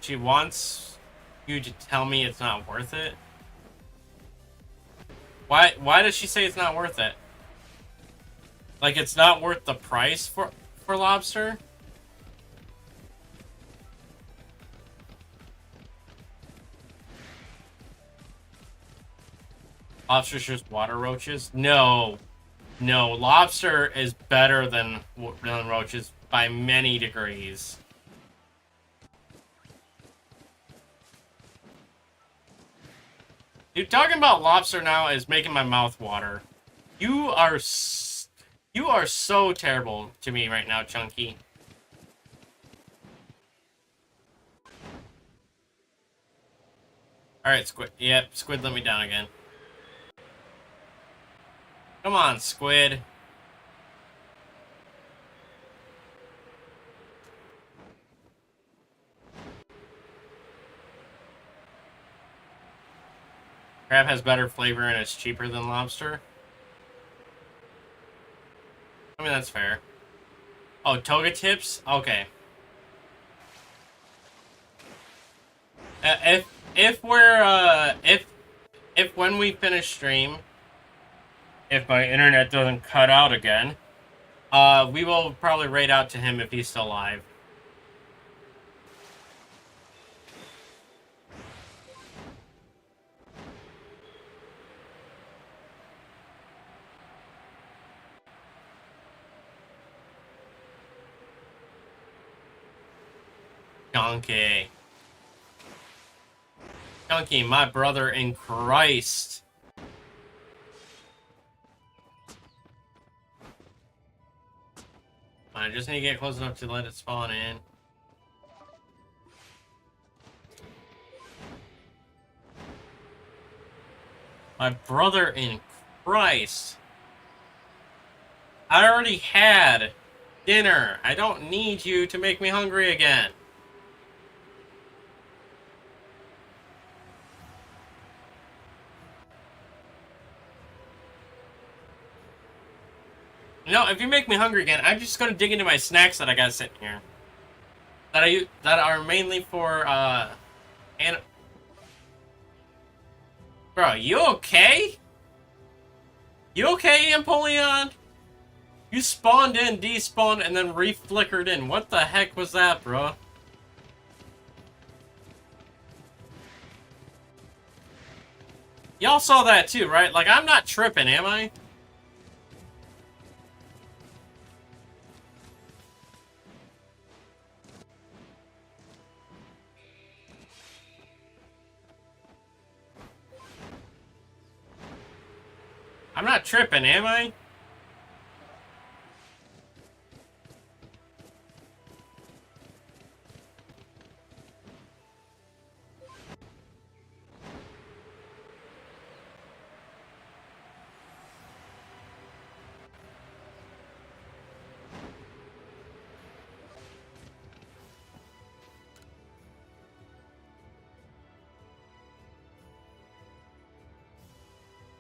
She wants you to tell me it's not worth it? Why does she say it's not worth it? Like it's not worth the price for lobster? Lobster's just water roaches? No. No, lobster is better than roaches by many degrees. Dude, talking about lobster now is making my mouth water. You are so terrible to me right now, Chunky. Alright, Squid. Yep, Squid let me down again. Come on, Squid. Crab has better flavor and it's cheaper than lobster. I mean, that's fair. Oh, toga tips? Okay. If when we finish stream, if my internet doesn't cut out again, we will probably raid out to him if he's still alive. Donkey. Donkey, my brother in Christ. I just need to get close enough to let it spawn in. My brother in Christ. I already had dinner. I don't need you to make me hungry again. You know, if you make me hungry again, I'm just gonna dig into my snacks that I got sitting here. That are mainly for and bro, you okay? You okay, Empoleon? You spawned in, despawned, and then re-flickered in. What the heck was that, bro? Y'all saw that too, right? Like, I'm not tripping, am I? I'm not tripping, am I?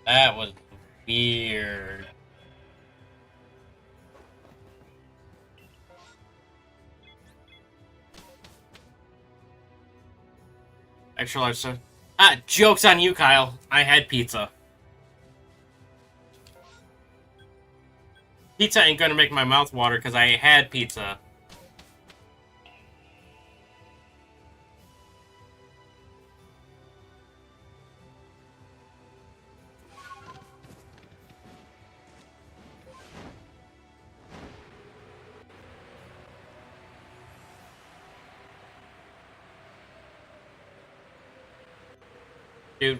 That was weird. Extra large stuff. Ah, joke's on you, Kyle. I had pizza. Pizza ain't gonna make my mouth water because I had pizza. Dude,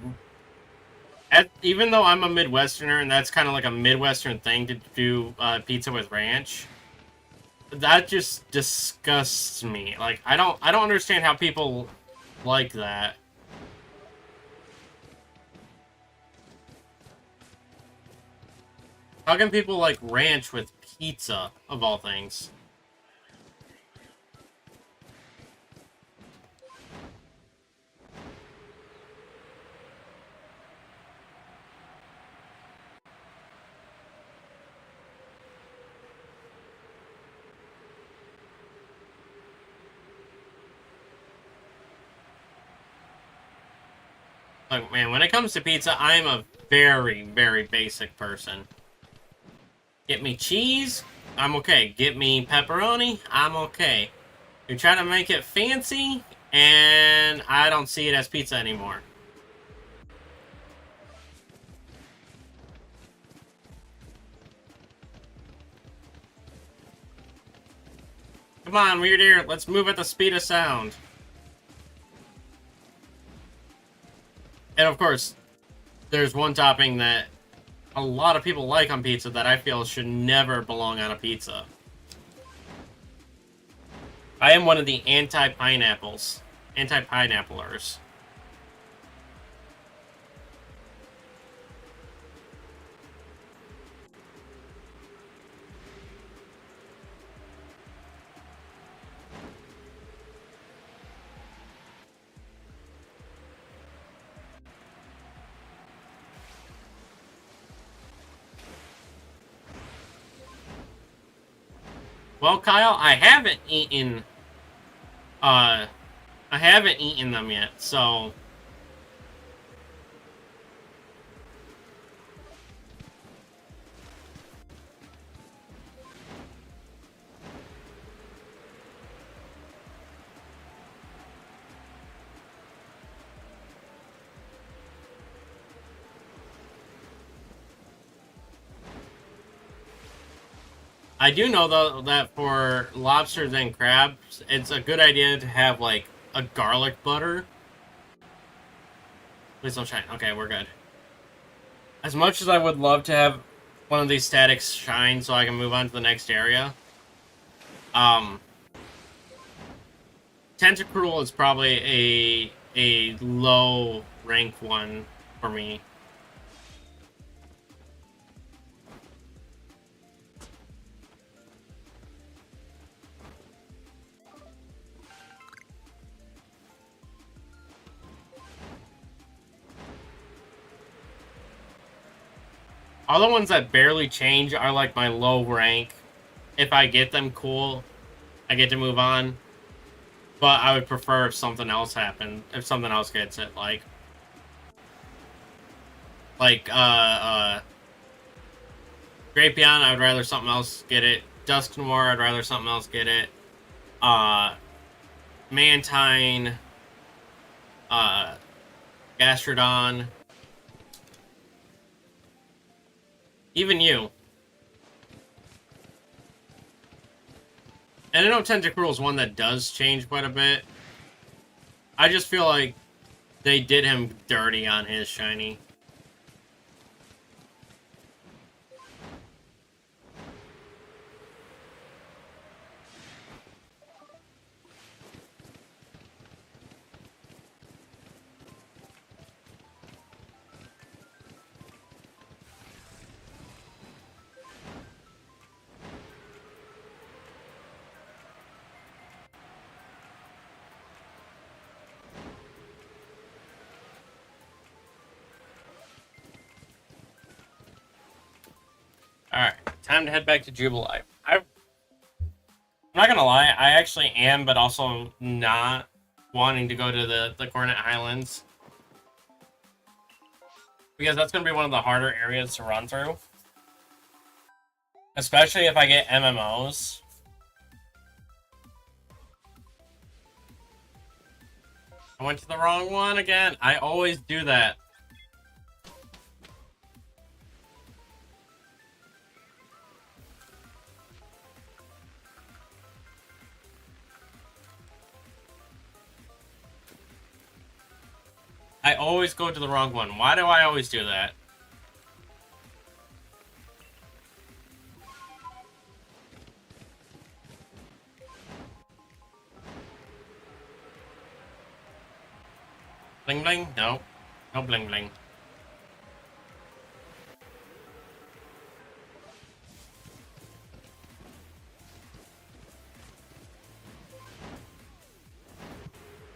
even though I'm a Midwesterner and that's kind of like a Midwestern thing to do pizza with ranch, that just disgusts me. Like, I don't understand how people like that. How can people like ranch with pizza, of all things? Like, man, when it comes to pizza, I'm a very, very basic person. Get me cheese, I'm okay. Get me pepperoni, I'm okay. You're trying to make it fancy, and I don't see it as pizza anymore. Come on, weird ear, let's move at the speed of sound. And of course, there's one topping that a lot of people like on pizza that I feel should never belong on a pizza. I am one of the anti-pineapplers. Well, Kyle, I haven't eaten them yet, so I do know though that for lobsters and crabs, it's a good idea to have like a garlic butter. Please don't shine. Okay, we're good. As much as I would love to have one of these statics shine so I can move on to the next area, um, Tentacruel is probably a low rank one for me. Other ones that barely change are like my low rank. If I get them, cool. I get to move on. But I would prefer if something else happened. If something else gets it, like Drapion, I would rather something else get it. Dusk Noir, I'd rather something else get it. Mantine, Gastrodon, even you. And I know Tentacruel is one that does change quite a bit. I just feel like they did him dirty on his shiny. Alright, time to head back to Jubilee. I'm not gonna lie, I actually am, but also not wanting to go to the Coronet Highlands. Because that's gonna be one of the harder areas to run through. Especially if I get MMOs. I went to the wrong one again. I always do that. I always go to the wrong one. Why do I always do that? Bling bling? No. No bling bling.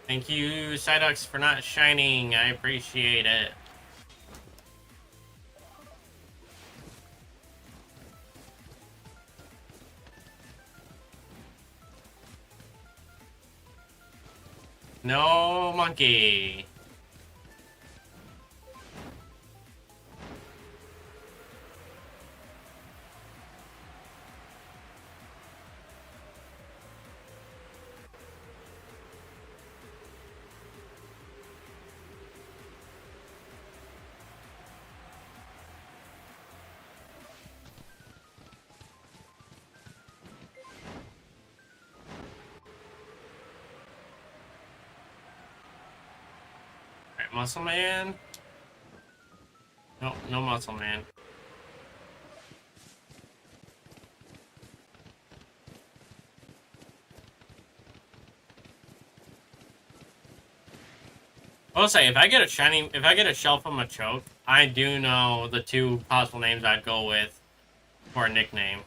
Thank you, Psyducks, for not shining. I appreciate it. No monkey. Alright, Muscle Man. No, no Muscle Man. I will say, if I get a Shalpha Machoke, I do know the two possible names I'd go with for a nickname.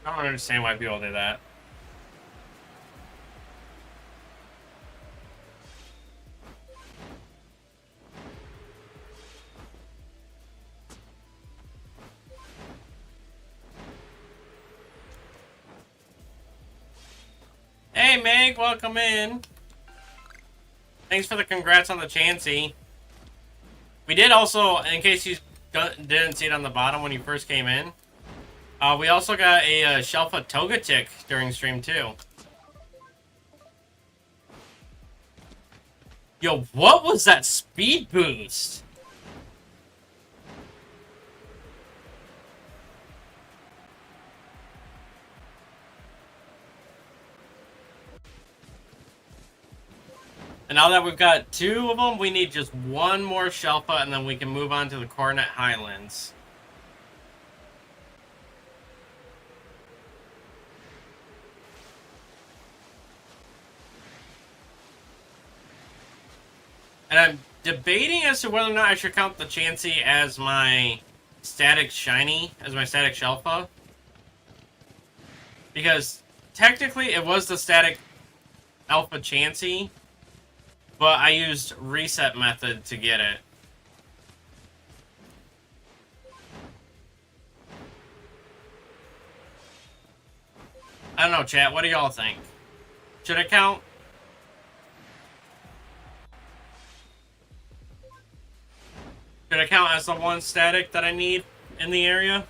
I don't understand why people do that. Hey, Meg, welcome in. Thanks for the congrats on the Chansey. We did also, in case you didn't see it on the bottom when you first came in, we also got a Shalpha Togetic during stream too. Yo, what was that speed boost? And now that we've got 2 of them, we need just 1 more Shalpha, and then we can move on to the Coronet Highlands. And I'm debating as to whether or not I should count the Chansey as my static shiny, as my static Shalpha. Because technically it was the static Alpha Chansey, but I used reset method to get it. I don't know, chat. What do y'all think? Should I count? Should I count as the 1 static that I need in the area?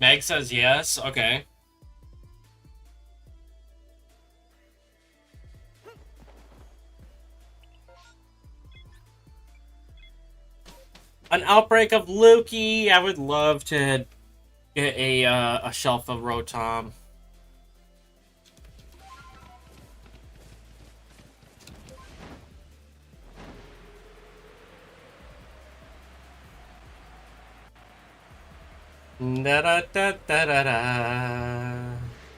Meg says yes. Okay. An outbreak of Loki. I would love to get a Shalpha Rotom. Da da da da da da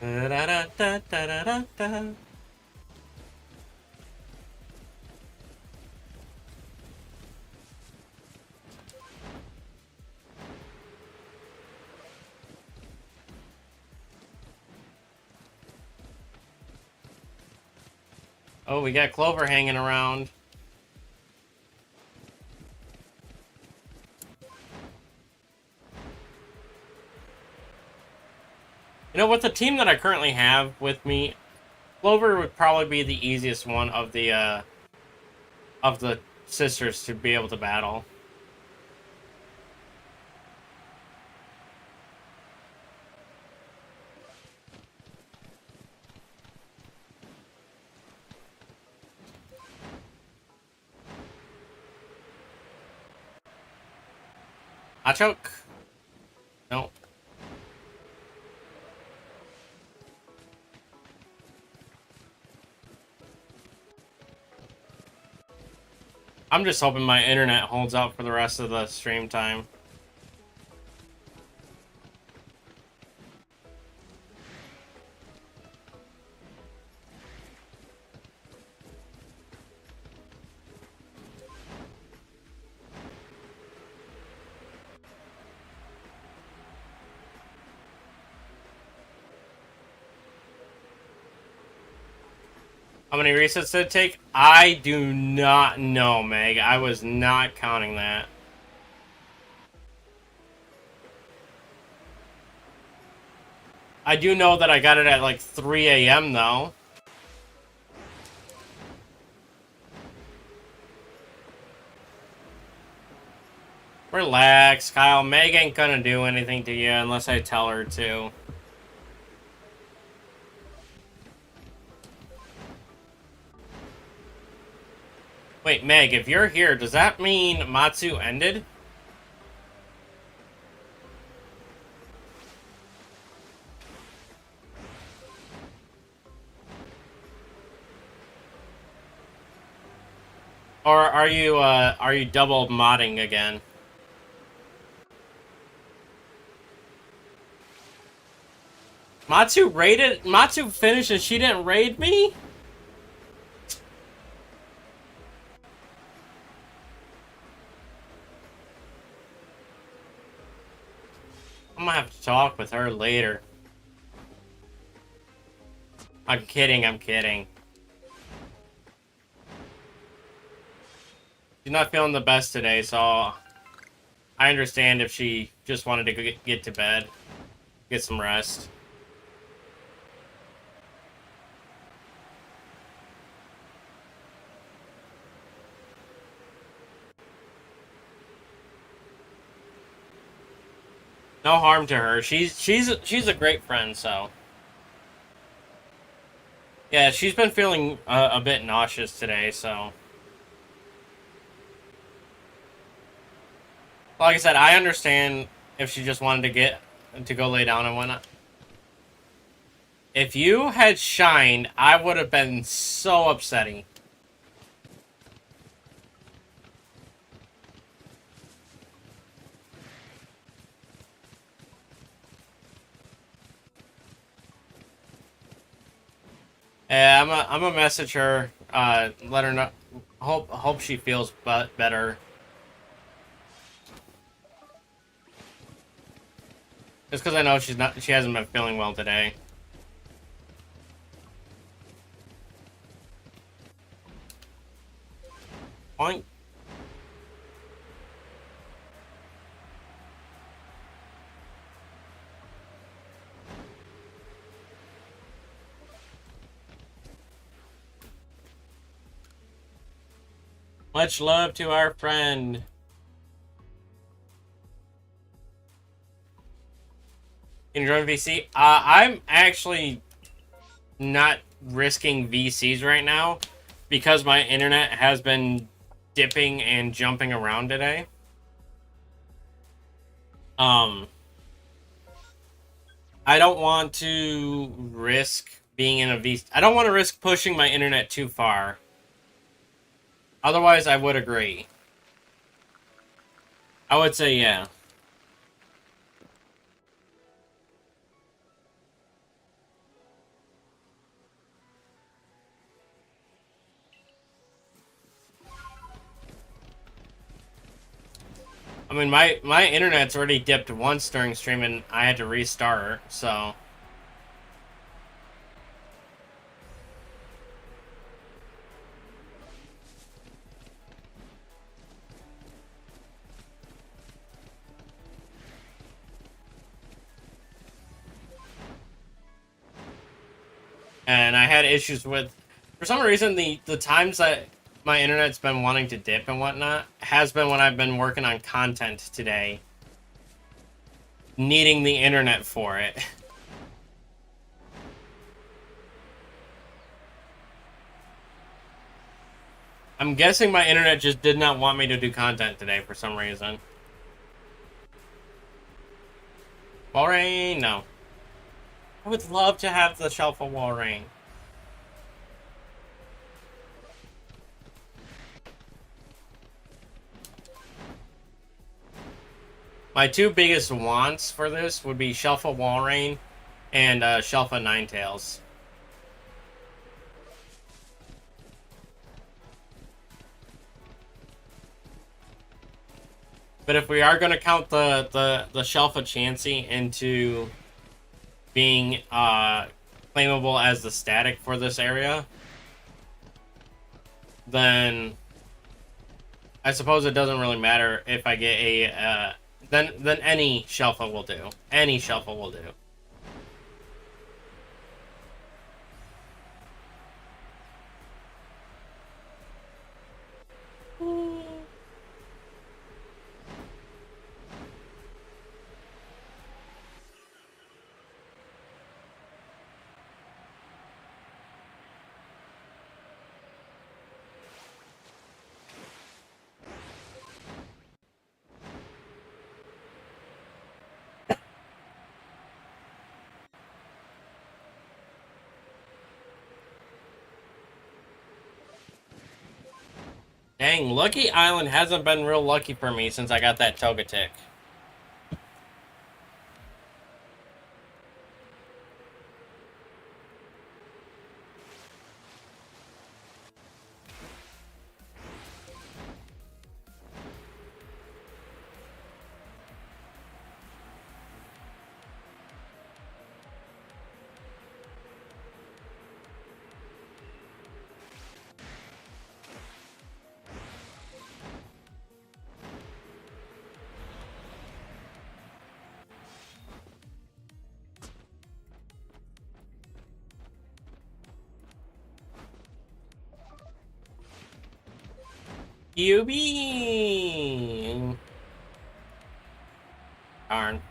da da da da da da. Oh, we got Clover hanging around. You know, with the team that I currently have with me, Clover would probably be the easiest one of the sisters to be able to battle. I choke. No. I'm just hoping my internet holds out for the rest of the stream time. How many resets did it take? I do not know, Meg. I was not counting that. I do know that I got it at like 3 a.m. though. Relax, Kyle. Meg ain't gonna do anything to you unless I tell her to. Wait, Meg, if you're here, does that mean Matsu ended? Or are you double modding again? Matsu finished and she didn't raid me? I'm gonna have to talk with her later. I'm kidding, I'm kidding. She's not feeling the best today, so I understand if she just wanted to get to bed, get some rest. No harm to her. She's a great friend, so. Yeah, she's been feeling a bit nauseous today, so. Like I said, I understand if she just wanted to go lay down and whatnot. If you had shined, I would have been so upsetting. Yeah, I'm gonna message her, let her know. Hope she feels better. Just because I know she hasn't been feeling well today. Point. Much love to our friend. Can you join VC? I'm actually not risking VCs right now because my internet has been dipping and jumping around today. I don't want to risk being in a VC. I don't want to risk pushing my internet too far. Otherwise, I would agree. I would say yeah. I mean, my internet's already dipped once during stream, and I had to restart, so. And I had issues with, for some reason, the times that my internet's been wanting to dip and whatnot has been when I've been working on content today, needing the internet for it. I'm guessing my internet just did not want me to do content today for some reason. Wall rain? No. I would love to have the Shalpha wall rain. My two biggest wants for this would be Shalpha Walrein and Shalpha Ninetails. But if we are going to count the Shalpha Chansey into being claimable as the static for this area, then I suppose it doesn't really matter if I get a then any Shalpha will do. Any Shalpha will do. Dang, Lucky Island hasn't been real lucky for me since I got that Togetic. QB. Darn.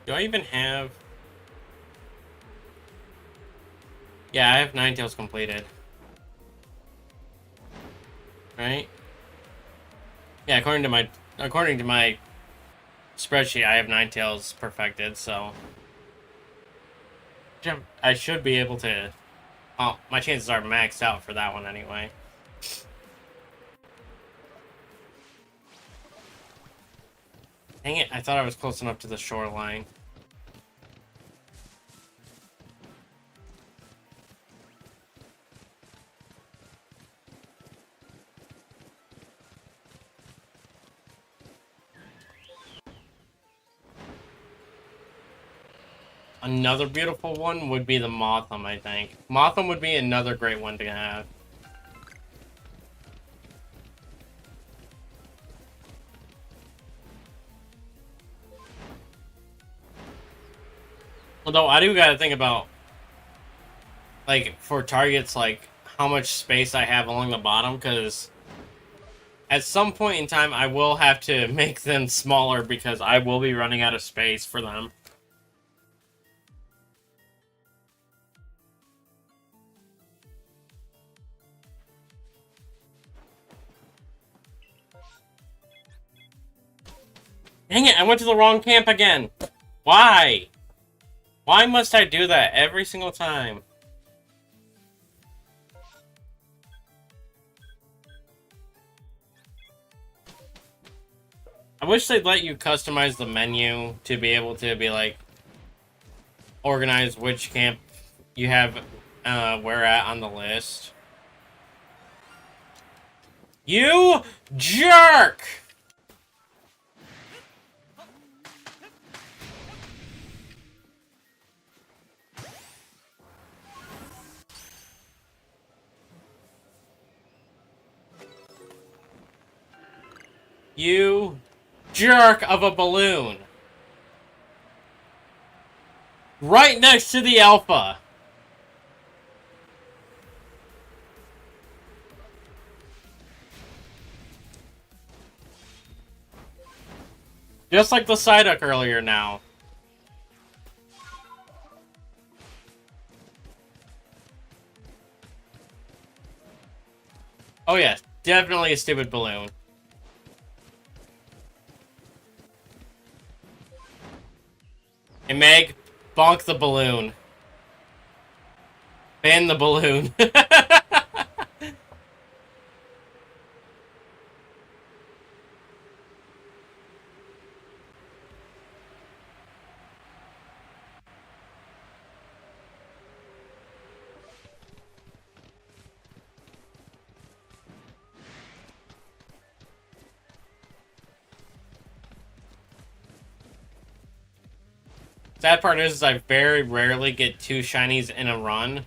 Do I even have... Yeah, I have Ninetales completed. Right? Yeah, according to my spreadsheet, I have Ninetales perfected, so I should be able to... Oh, my chances are maxed out for that one anyway. Dang it, I thought I was close enough to the shoreline. Another beautiful one would be the Motham, I think. Motham would be another great one to have. Although, I do gotta think about, like, for targets, like, how much space I have along the bottom, because at some point in time, I will have to make them smaller, because I will be running out of space for them. Dang it, I went to the wrong camp again! Why? Why must I do that every single time? I wish they'd let you customize the menu to be able to be like, organize which camp you have where at on the list. You jerk! You jerk of a balloon. Right next to the alpha. Just like the Psyduck earlier now. Oh yeah, definitely a stupid balloon. Hey Meg, bonk the balloon. Ban the balloon. Sad part is I very rarely get 2 shinies in a run.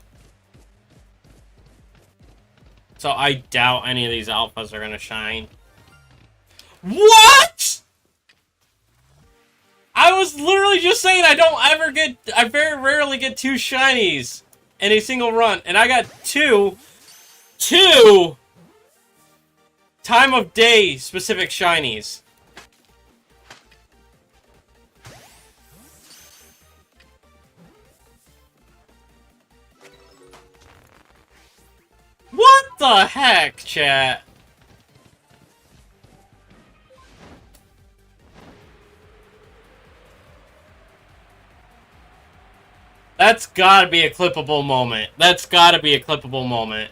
So I doubt any of these alphas are gonna shine. What?! I was literally just saying I very rarely get 2 shinies in a single run. And I got 2 time of day specific shinies. What the heck, chat? That's gotta be a clippable moment. That's gotta be a clippable moment.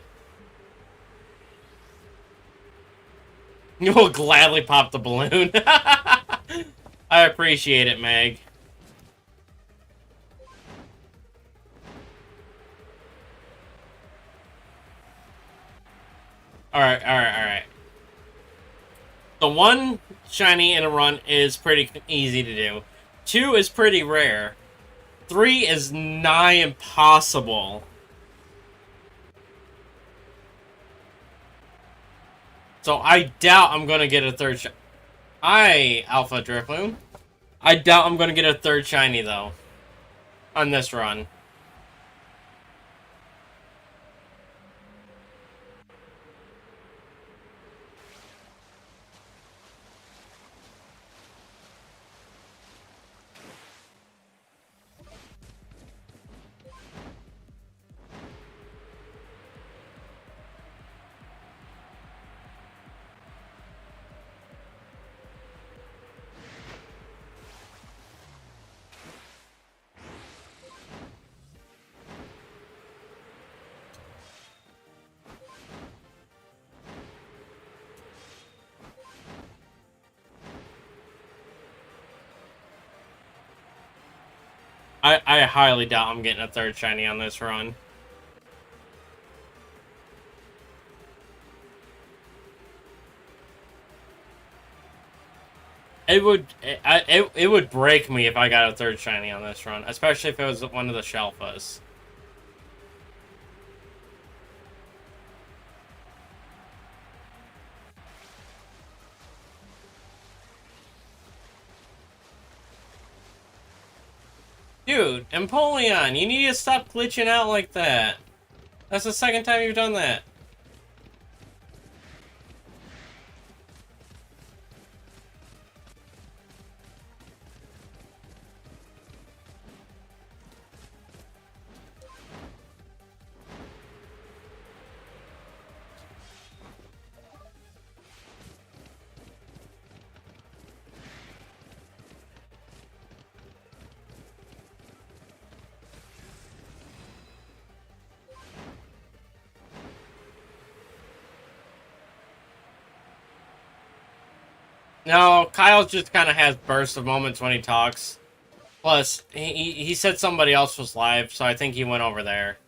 You will gladly pop the balloon. I appreciate it, Meg. Alright. The 1 shiny in a run is pretty easy to do. 2 is pretty rare. 3 is nigh impossible. So I doubt I'm gonna get a 3rd shiny. Hi, Alpha Drifloon. I doubt I'm gonna get a 3rd shiny, though. On this run. I highly doubt I'm getting a third shiny on this run. It would break me if I got a third shiny on this run, especially if it was one of the Shalphas. Dude, Empoleon, you need to stop glitching out like that. That's the second time you've done that. No, Kyle just kind of has bursts of moments when he talks. Plus, he said somebody else was live, so I think he went over there.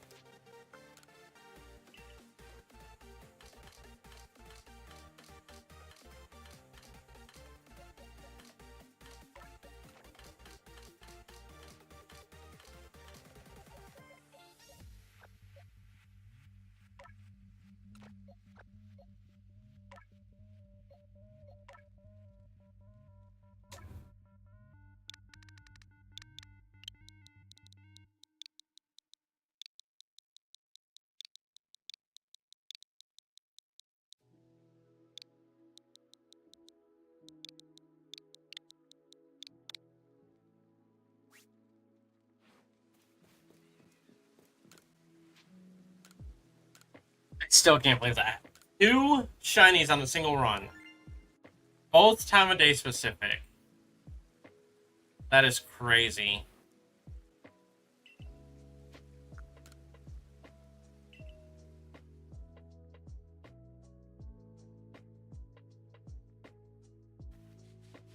I still can't believe that. 2 shinies on a single run. Both time of day specific. That is crazy.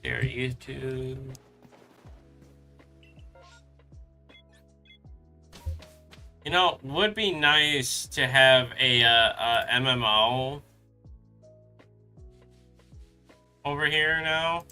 Dear YouTube. You know, would be nice to have a MMO over here now.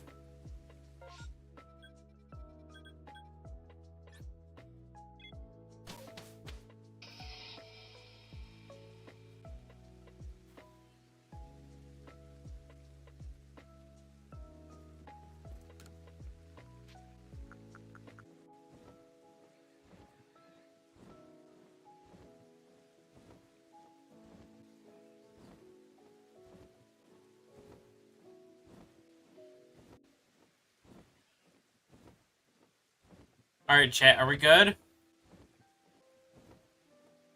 Alright, chat, are we good?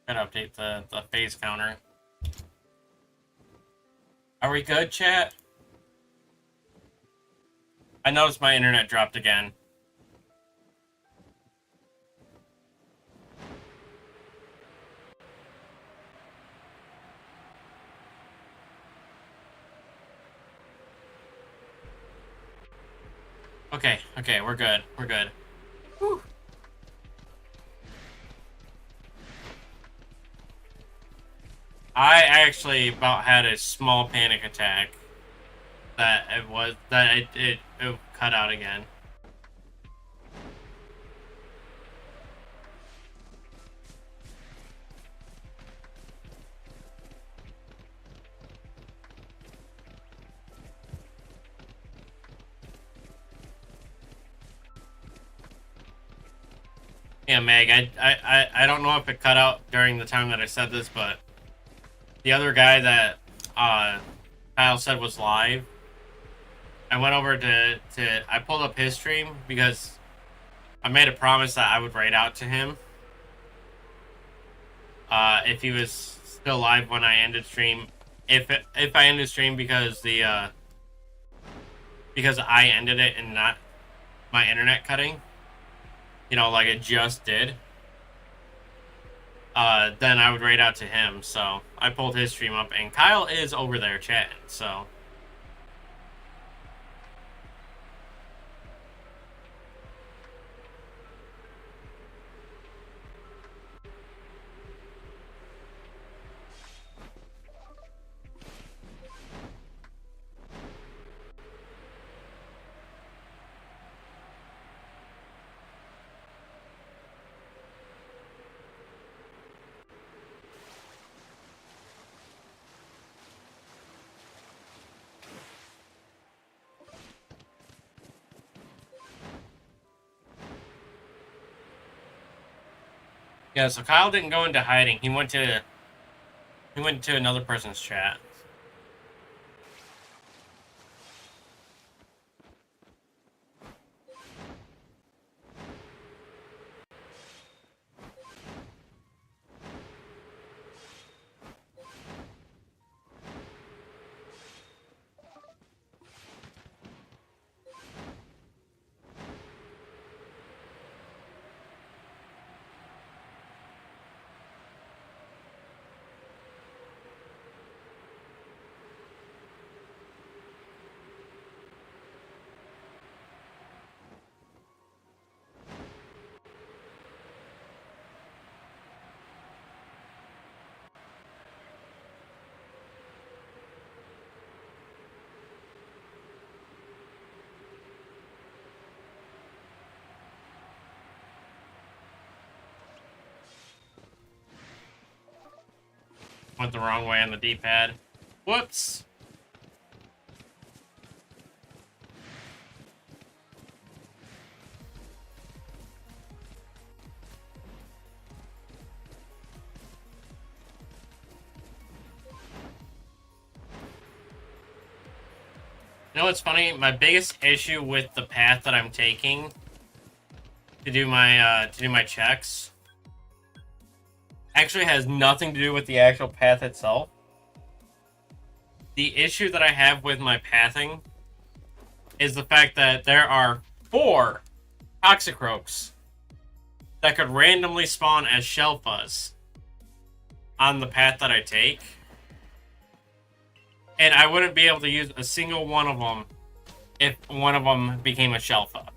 Gotta update the phase counter. Are we good, chat? I noticed my internet dropped again. Okay, we're good. We're good. Whew. I actually about had a small panic attack that it cut out again. Yeah, Meg, I don't know if it cut out during the time that I said this, but the other guy that Kyle said was live, I went over to I pulled up his stream because I made a promise that I would write out to him if he was still live when I ended stream. If I ended stream because because I ended it and not my internet cutting, you know, like it just did, then I would write out to him. So I pulled his stream up, and Kyle is over there chatting, so. Yeah, so Kyle didn't go into hiding. He went to another person's chat. Went the wrong way on the D-pad. Whoops. You know what's funny? My biggest issue with the path that I'm taking to do my checks actually has nothing to do with the actual path itself. The issue that I have with my pathing is the fact that there are 4 Toxicroaks that could randomly spawn as Shalphas on the path that I take. And I wouldn't be able to use a single one of them if one of them became a Shalpha.